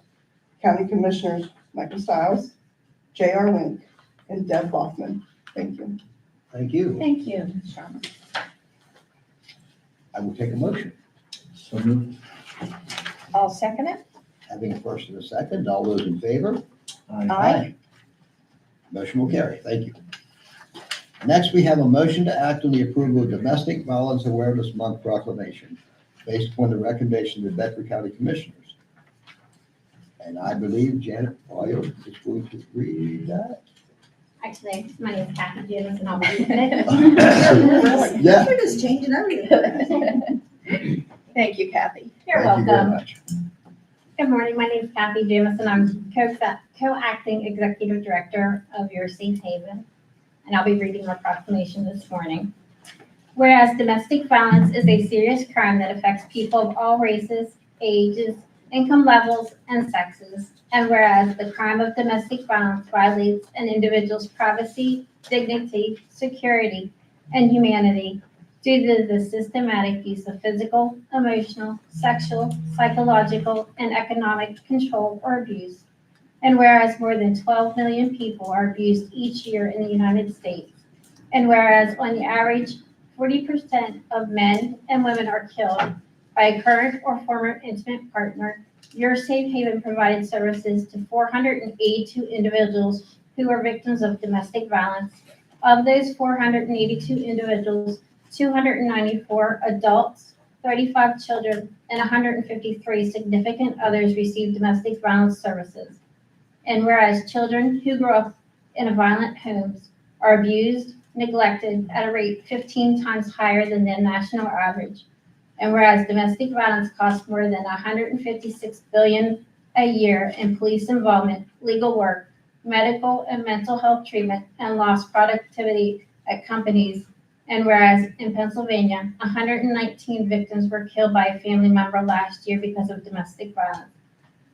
County Commissioners Michael Stiles, J.R. Wink, and Deb Hoffman. Thank you. Thank you. Thank you, Ms. Sharma. I will take a motion. So moved. I'll second it. Having a first and a second, all those in favor? Aye. Motion will carry. Thank you. Next, we have a motion to act on the approval of Domestic Violence Awareness Month proclamation based upon the recommendation of the Bedford County Commissioners. And I believe Janet Boyle is going to read that. Actually, my name is Kathy Davis and I'll be reading it. Yeah. You're just changing everything. Thank you, Kathy. You're Thank you very welcome. much. Good morning, my name is Kathy Davis and I'm co-acting executive director of your Safe Haven. And I'll be reading our proclamation this morning. Whereas domestic violence is a serious crime that affects people of all races, ages, income levels, and sexes. And whereas the crime of domestic violence violates an individual's privacy, dignity, security, and humanity due to the systematic use of physical, emotional, sexual, psychological, and economic control or abuse. And whereas more than 12 million people are abused each year in the United States. And whereas on the average, 40% of men and women are killed by a current or former intimate partner, your Safe Haven provided services to 482 individuals who are victims of domestic violence. Of those 482 individuals, 294 adults 35 children, and 153 significant others receive domestic violence services. And whereas children who grow up in violent homes are abused, neglected at a rate 15 times higher than the national average. And whereas domestic violence costs more than $156 billion a year in police involvement, legal work, medical and mental health treatment, and lost productivity at companies. And whereas in Pennsylvania, 119 victims were killed by a family member last year because of domestic violence.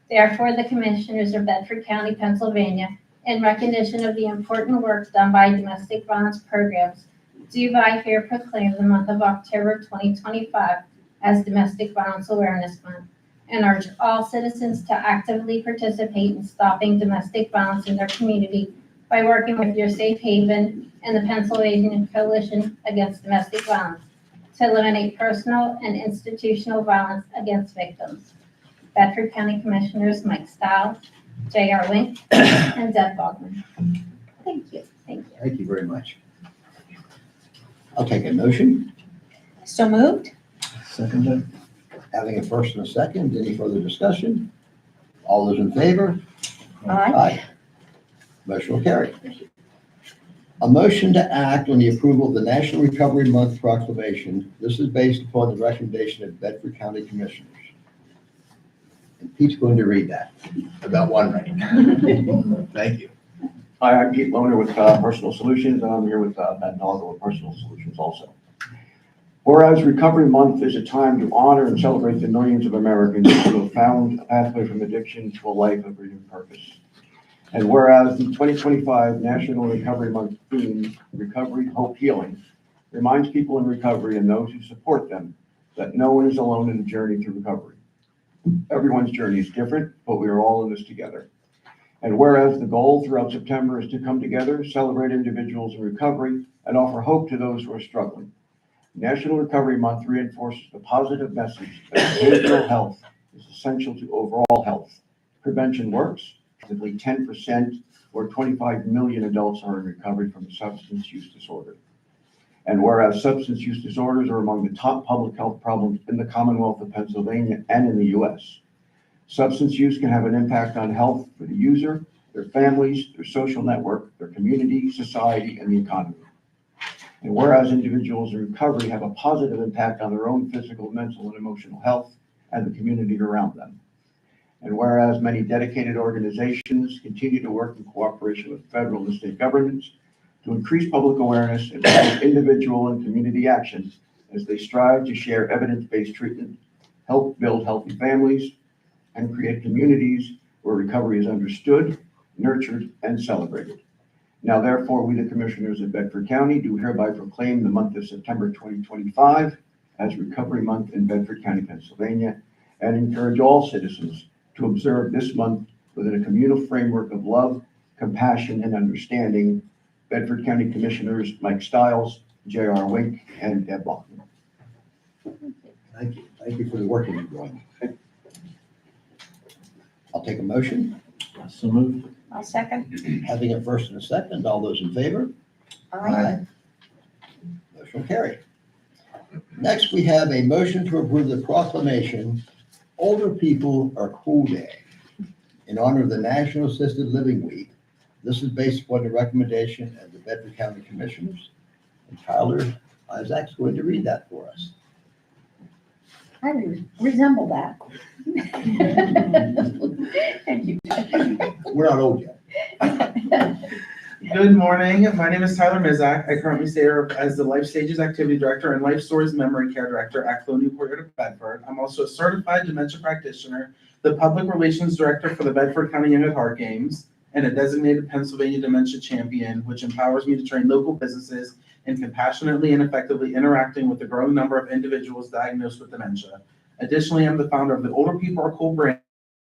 Therefore, the Commissioners of Bedford County, Pennsylvania, in recognition of the important work done by domestic violence programs, do by here proclaim the month of October 2025 as Domestic Violence Awareness Month, and urge all citizens to actively participate in stopping domestic violence in their community by working with your Safe Haven and the Pennsylvania Coalition Against Domestic Violence to eliminate personal and institutional violence against victims. Bedford County Commissioners Mike Stiles, J.R. Wink, and Deb Bogman. Thank you. Thank you. Thank you very much. I'll take a motion. So moved? Seconded. Having a first and a second, any further discussion? All those in favor? Aye. Motion will carry. A motion to act on the approval of the National Recovery Month proclamation. This is based upon the recommendation of Bedford County Commissioners. And Pete's going to read that about one rate. Thank you. Hi, I'm Pete Lohner with Personal Solutions, and I'm here with Ben Doggo with Personal Solutions also. Whereas Recovery Month is a time to honor and celebrate the millions of Americans who have found a pathway from addiction to a life of renewed purpose. And whereas the 2025 National Recovery Month theme, Recovery, Hope, Healing, reminds people in recovery and those who support them that no one is alone in the journey to recovery. Everyone's journey is different, but we are all in this together. And whereas the goal throughout September is to come together, celebrate individuals in recovery, and offer hope to those who are struggling. National Recovery Month reinforces the positive message that behavioral health is essential to overall health. Prevention works. Approximately 10% or 25 million adults are in recovery from a substance use disorder. And whereas substance use disorders are among the top public health problems in the Commonwealth of Pennsylvania and in the U.S., substance use can have an impact on health for the user, their families, their social network, their community, society, and the economy. And whereas individuals in recovery have a positive impact on their own physical, mental, and emotional health and the community around them. And whereas many dedicated organizations continue to work in cooperation with federal and state governments to increase public awareness and promote individual and community action as they strive to share evidence-based treatment, help build healthy families, and create communities where recovery is understood, nurtured, and celebrated. Now, therefore, we, the Commissioners of Bedford County, do hereby proclaim the month of September 2025 as Recovery Month in Bedford County, Pennsylvania, and encourage all citizens to observe this month within a communal framework of love, compassion, and understanding. Bedford County Commissioners Mike Stiles, J.R. Wink, and Deb Bachman. Thank you. Thank you for the work that you're doing. I'll take a motion. So moved. I'll second. Having a first and a second, all those in favor? Motion will carry. Next, we have a motion to approve the proclamation, Older People Are Cool Day, in honor of the National Assisted Living Week. This is based upon the recommendation of the Bedford County Commissioners. And Tyler Isaac's going to read that for us. I resemble that. Thank you. We're not old yet. Good morning. My name is Tyler Mizak. I currently serve as the Life Stages Activity Director and Life Stories Memory Care Director at Clo Newport of Bedford. I'm also a certified dementia practitioner, the Public Relations Director for the Bedford County Young at Heart Games, and a designated Pennsylvania Dementia Champion, which empowers me to train local businesses in compassionately and effectively interacting with the growing number of individuals diagnosed with dementia. Additionally, I'm the founder of the Older People Are Cool brand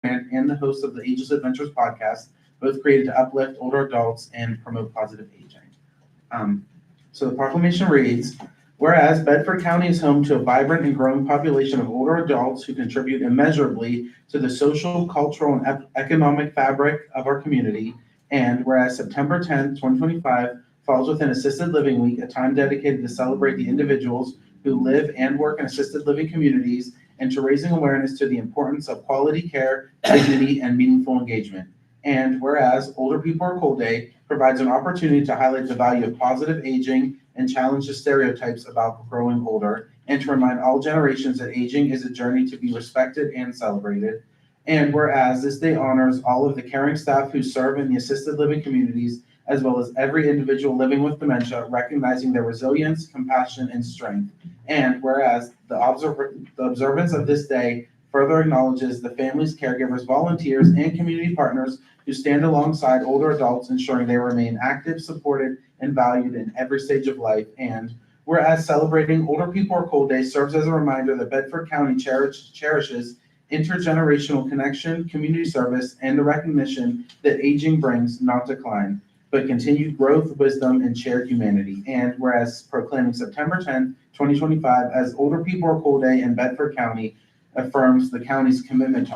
and the host of the Ageless Adventures podcast, both created to uplift older adults and promote positive aging. So the proclamation reads, whereas Bedford County is home to a vibrant and growing population of older adults who contribute immeasurably to the social, cultural, and economic fabric of our community, and whereas September 10th, 2025 falls within Assisted Living Week, a time dedicated to celebrate the individuals who live and work in assisted living communities and to raising awareness to the importance of quality care, dignity, and meaningful engagement. And whereas Older People Are Cool Day provides an opportunity to highlight the value of positive aging and challenge the stereotypes about growing older, and to remind all generations that aging is a journey to be respected and celebrated. And whereas this day honors all of the caring staff who serve in the assisted living communities, as well as every individual living with dementia, recognizing their resilience, compassion, and strength. And whereas the observance of this day further acknowledges the families, caregivers, volunteers, and community partners who stand alongside older adults, ensuring they remain active, supported, and valued in every stage of life. And whereas celebrating Older People Are Cool Day serves as a reminder that Bedford County cherishes intergenerational connection, community service, and the recognition that aging brings not decline, but continued growth, wisdom, and shared humanity. And whereas proclaiming September 10th, 2025 as Older People Are Cool Day in Bedford County affirms the county's commitment to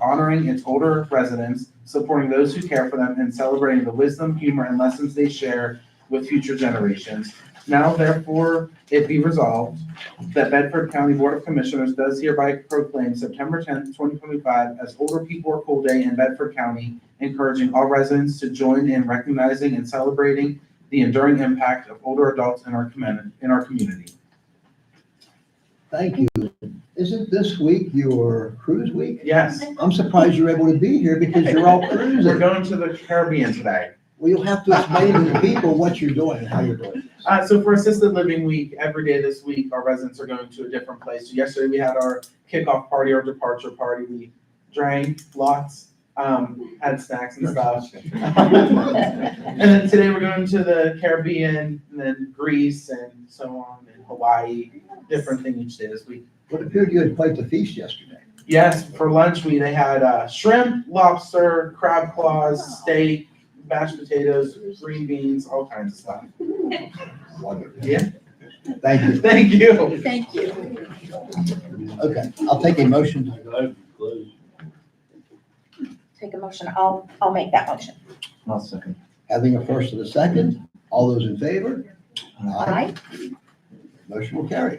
honoring its older residents, supporting those who care for them, and celebrating the wisdom, humor, and lessons they share with future generations. Now therefore it be resolved that Bedford County Board of Commissioners does hereby proclaim September 10th, 2025 as Older People Are Cool Day in Bedford County, encouraging all residents to join in recognizing and celebrating the enduring impact of older adults in our community. Thank you. Isn't this week your cruise week? Yes, I'm surprised you're able to be here because you're all we're cruising. going to the Caribbean today. Well, you'll have to explain to the people what you're doing and how you're doing this. So for Assisted Living Week, every day this week, our residents are going to a different place. So yesterday we had our kickoff party, our departure party. We drank lots, had snacks and stuff. And then today we're going to the Caribbean, and then Greece, and so on, and Hawaii, different thing each day this week. It appeared you had quite the feast yesterday. Yes, for lunch they had shrimp, lobster, crab claws, steak, mashed potatoes, green beans, all kinds of stuff. Wonderful. Yeah. Thank you. Thank you. Thank you. Okay, I'll take a motion. Take a motion. I'll make that motion. I'll second. Having a first and a second, all those in favor? Aye. Motion will carry.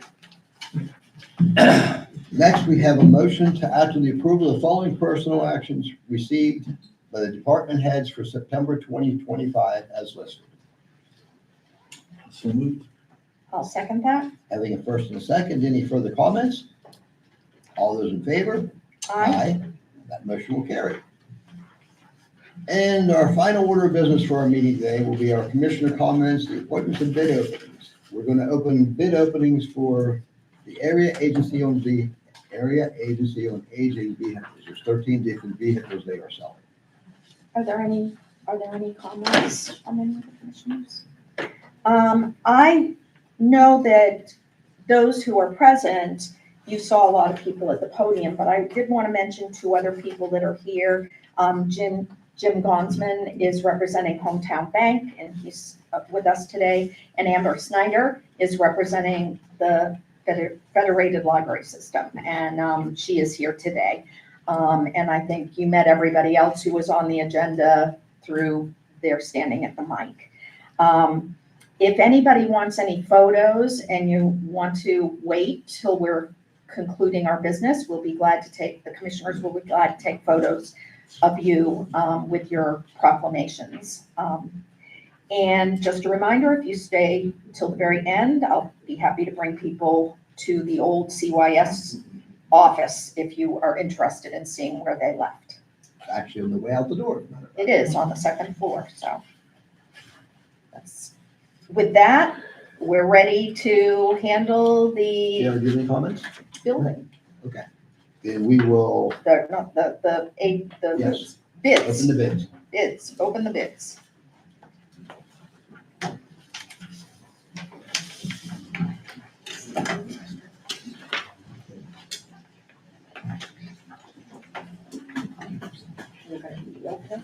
Next, we have a motion to act on the approval of the following personal actions received by the department heads for September 2025 as listed. So moved. I'll second that. Having a first and a second, any further comments? All those in favor? Aye. That motion will carry. And our final order of business for our meeting today will be our commissioner comments, the appointments and bid openings. We're going to open bid openings for the area agency on aging vehicles. There's 13 different vehicles they are selling. Are there any comments from any of the commissioners? I know that those who are present, you saw a lot of people at the podium, but I did want to mention two other people that are here. Jim Gonsman is representing Hometown Bank, and he's with us today. And Amber Snyder is representing the Federated Library System, and she is here today. And I think you met everybody else who was on the agenda through their standing at the mic. If anybody wants any photos and you want to wait till we're concluding our business, the commissioners will be glad to take photos of you with your proclamations. And just a reminder, if you stay till the very end, I'll be happy to bring people to the old CYS office if you are interested in seeing where they left. Actually on the way out the door. It is on the second floor, so. With that, we're ready to handle Do you the ever give any comments? building, Okay. Then we will yes, bids. open the bids. Open the bids.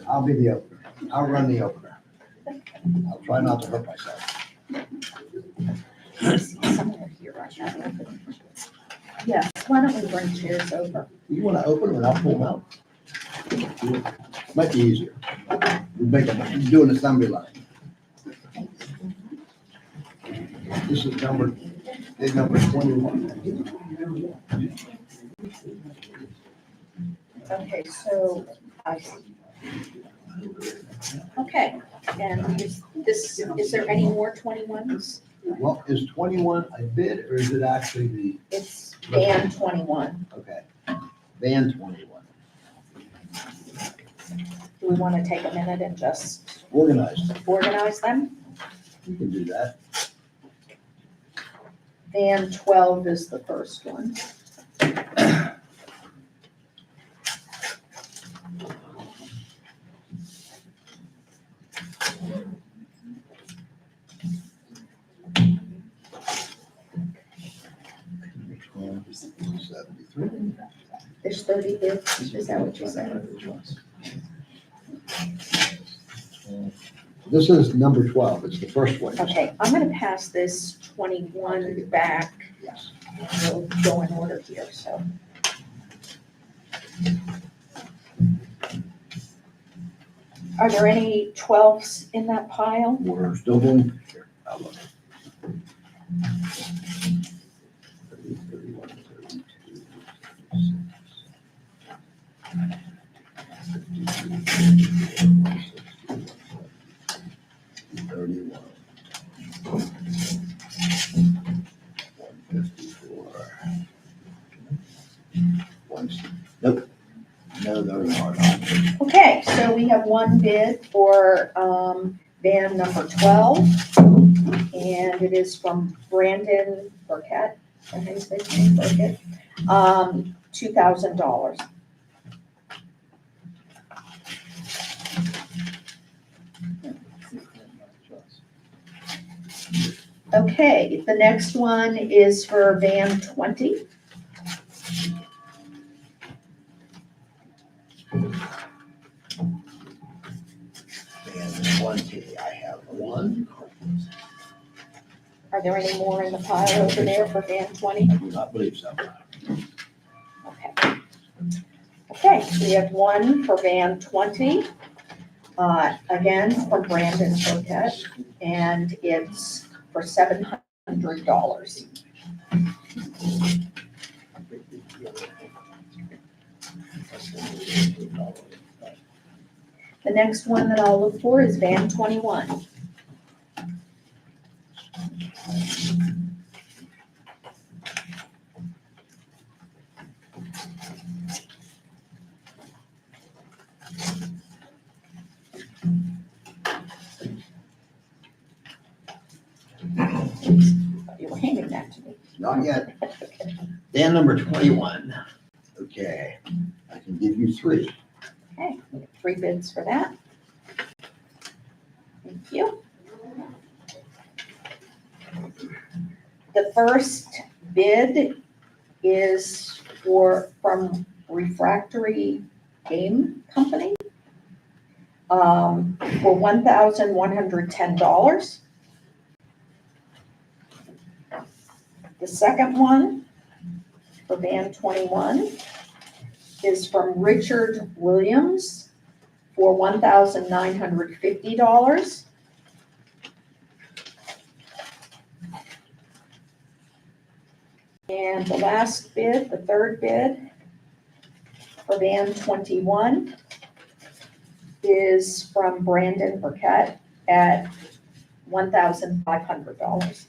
I'll be the opener. I'll run the opener. I'll try not to hurt myself. Somewhere here, I have it. Yes, why don't we bring chairs over? You want to open them and I'll pull them out? Might be easier. We do an assembly line. This is number Bid number 21. Okay, so I see. Okay, and is there any more 21s? Well, is 21 a bid or is it actually the, It's van 21. okay, van 21? Do we want to take a minute and just Organized, organize them? you can do that. Van 12 is the first one. There's 30 bids, is that what you said? This is number 12, it's the first one. Okay, I'm gonna pass this 21 back. Yes. We'll go in order here, so. Are there any 12s in that pile? We're still doing, here, I'll look. 30, 31, 32, 31. 154. Nope. No, those are not. Okay, so we have one bid for van number 12, and it is from Brandon Burkett. I think his name is Burkett. $2,000. Okay, the next one is for van 20. And 20, I have one. Are there any more in the pile over there for van 20? I do not believe so. Okay. Okay, so we have one for van 20. Again, from Brandon Burkett, and it's for $700. The next one that I'll look for is van 21. You were handing that to me. Not yet. Dan number 21. Okay, I can give you three. Okay, we have 3 bids for that. Thank you. The first bid is from Refractory Game Company for $1,110. The second one for van 21 is from Richard Williams for $1,950. And the last bid, the third bid for van 21 is from Brandon Burkett at $1,500.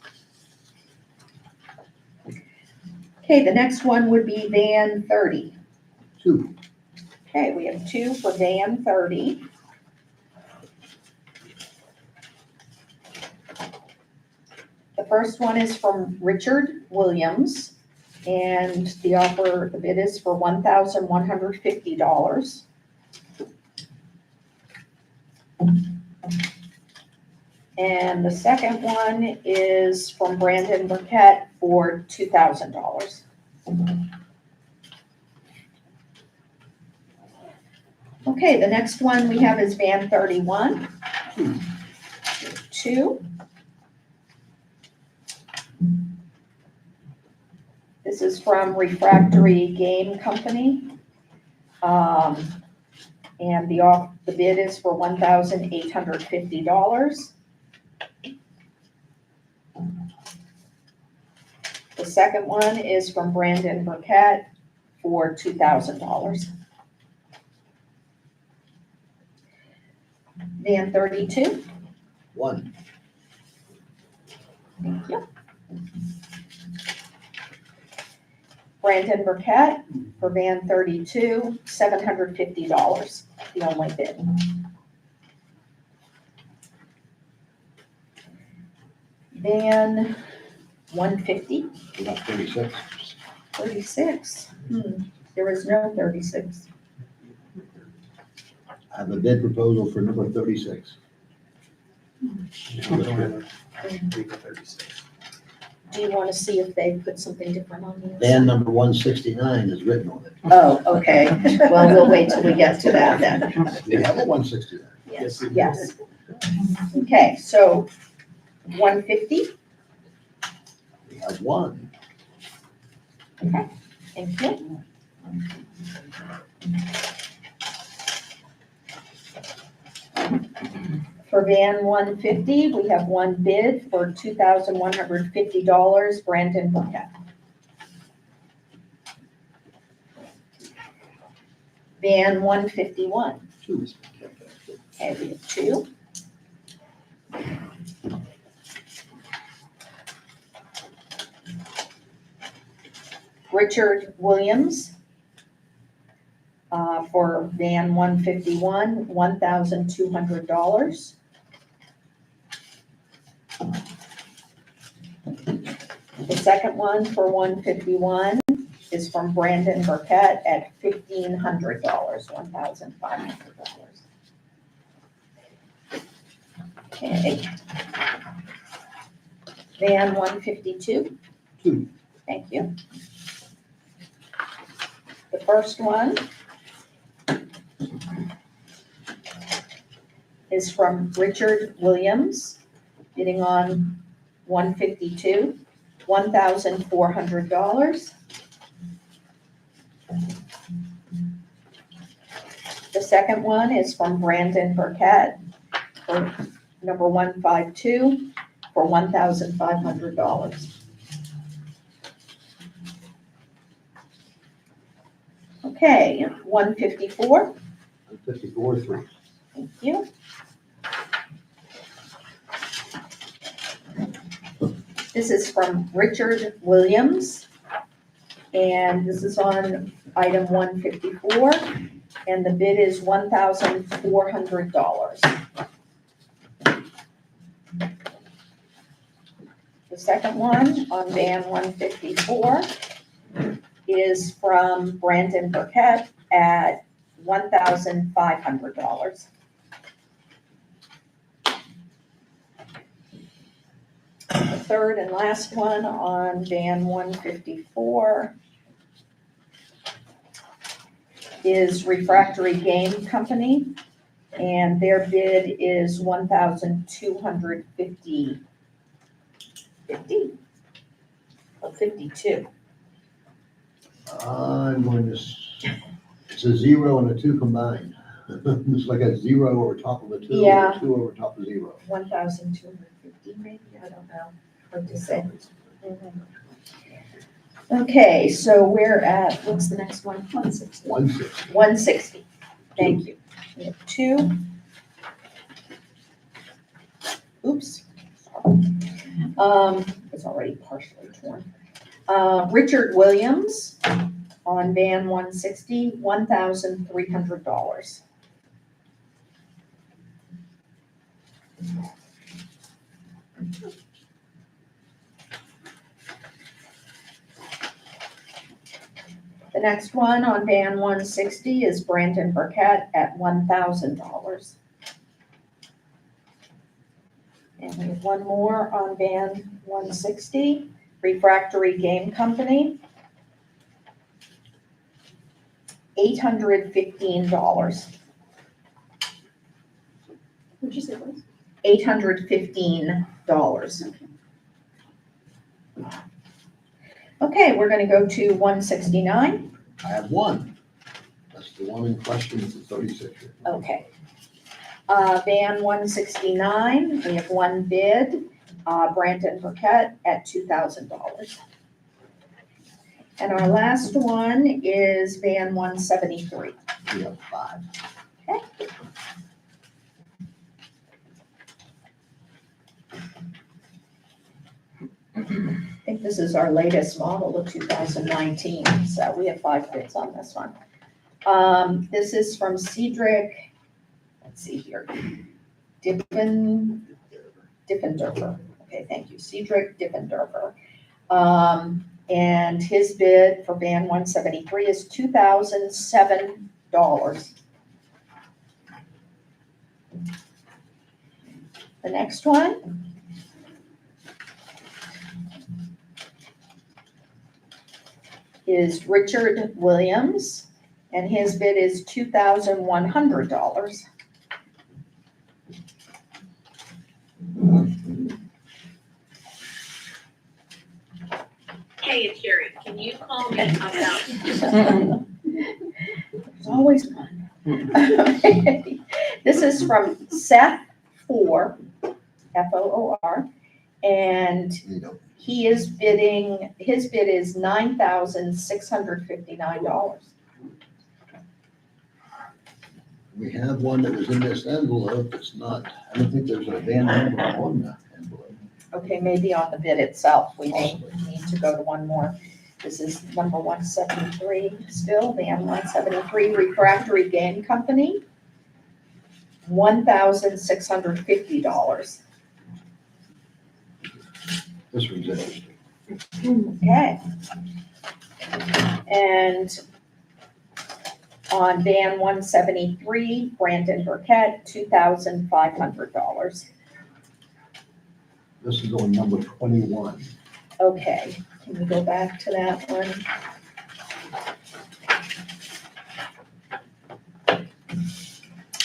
Okay, the next one would be van 30. 2. Okay, we have 2 for van 30. The first one is from Richard Williams, and the bid is for $1,150. And the second one is from Brandon Burkett for $2,000. Okay, the next one we have is van 31. 2. This is from Refractory Game Company. And the bid is for $1,850. The second one is from Brandon Burkett for $2,000. Van 32, One. thank you. Brandon Burkett for van 32, $750, the only bid. Van 150, About 36. 36. There is no 36. I have a bid proposal for number 36. Do you want to see if they put something different on the Van number 169 is written on it. Oh, okay. Well, we'll wait till we get to that then. They have a 169. Yes, yes. Okay, so 150, We have one. thank you. For van 150, we have one bid for $2,150, Brandon Burkett. Van 151, Two. okay, we have two. Richard Williams, for van 151, $1,200. The second one for 151 is from Brandon Burkett at $1,500, $1,500. Okay. Van 152. Two. Thank you. The first one is from Richard Williams, bidding on 152, $1,400. The second one is from Brandon Burkett for number 152 for $1,500. Okay, 154, 154, 3. thank you. This is from Richard Williams, and this is on item 154, and the bid is $1,400. The second one on van 154 is from Brandon Burkett at $1,500. The third and last one on van 154 is Refractory Game Company, and their bid is $1,250. 50 or 52. I'm going to, it's a 0 and a 2 combined. It's like a 0 over top of a 2, Yeah. or a 2 over top of 0. 1,250 maybe, I don't know, hard to say. Okay, so we're at, what's the next one? 160. 160. 160, thank you. We have two. Oops. It's already partially torn. Richard Williams on van 160, $1,300. The next one on van 160 is Brandon Burkett at $1,000. And we have one more on van 160, Refractory Game Company. $815. What'd you say it was? $815. Okay, we're gonna go to 169. I have one. That's the one in question, it's a 36. Okay. Van 169, we have one bid, Brandon Burkett at $2,000. And our last one is Van 173. We have 5. I think this is our latest model of 2019, so we have 5 bids on this one. This is from Cedric, let's see here, Diffenderfer. Okay, thank you, Cedric Diffenderfer. And his bid for Van 173 is $2,007. The next one is Richard Williams, and his bid is $2,100. Hey, it's Sherry. Can you call me about? There's always one. This is from Seth Foor, Foor, and he is bidding, his bid is $9,659. We have one that was in this envelope. It's not, I don't think there's a van number on the envelope. Okay, maybe on the bid itself, we may need to go to one more. This is number 173 still, Van 173 Refractory Game Company, $1,650. This one's interesting. Okay. And on Van 173, Brandon Burkett, $2,500. This is on number 21. Okay, can we go back to that one?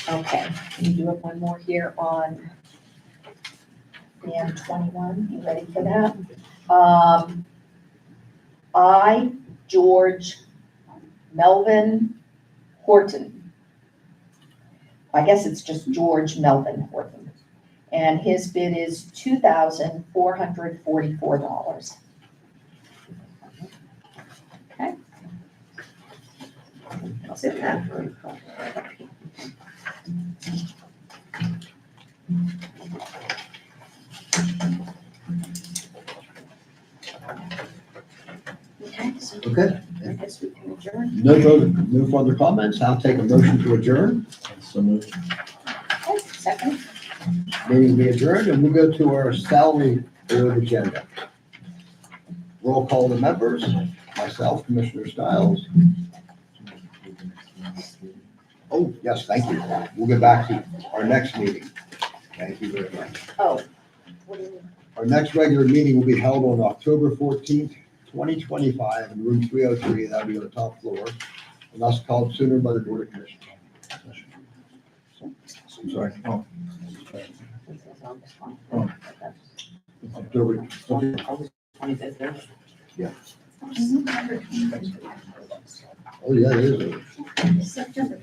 Okay, can you do it one more here on Van 21? You ready for that? George Melvin Horton. I guess it's just George Melvin Horton. And his bid is $2,444. Okay. That's it then. Okay, so Okay. I guess we can adjourn. No further comments. I'll take a motion to adjourn. So moved. Okay, second. Meeting be adjourned, and we'll go to our salary board agenda. Roll call the members, myself, Commissioner Stiles. Oh, yes, thank you. We'll get back to our next meeting. Thank you very much. Oh, what do you mean? Our next regular meeting will be held on October 14th, 2025 in room 303. That'll be on the top floor. And that's called sooner by the Board of Commissioners. I'm sorry. Oh, October. Yeah. Oh, yeah, it is. September.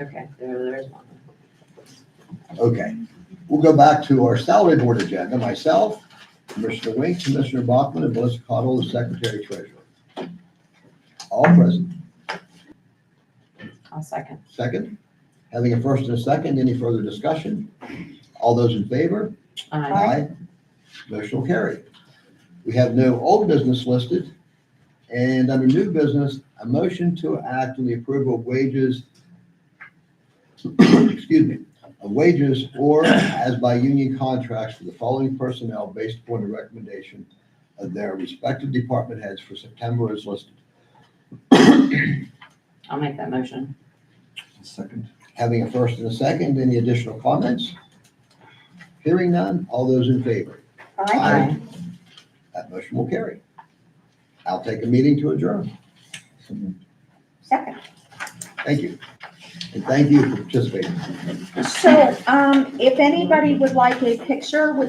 Okay, there is one. Okay. We'll go back to our salary board agenda. Myself, Commissioner Wink, Commissioner Bachman, and Melissa Cottle, the Secretary Treasurer. All present. I'll second. Second. Having a first and a second, any further discussion? All those in favor? Aye. Motion will carry. We have no old business listed. And under new business, a motion to act on the approval of wages, excuse me, of wages or as by union contracts for the following personnel based upon the recommendation of their respective department heads for September as listed. I'll make that motion. Second. Having a first and a second, any additional comments? Hearing none, all those in favor? Aye. That motion will carry. I'll take a meeting to adjourn. Second. Thank you. And thank you for participating. So, if anybody would like a picture with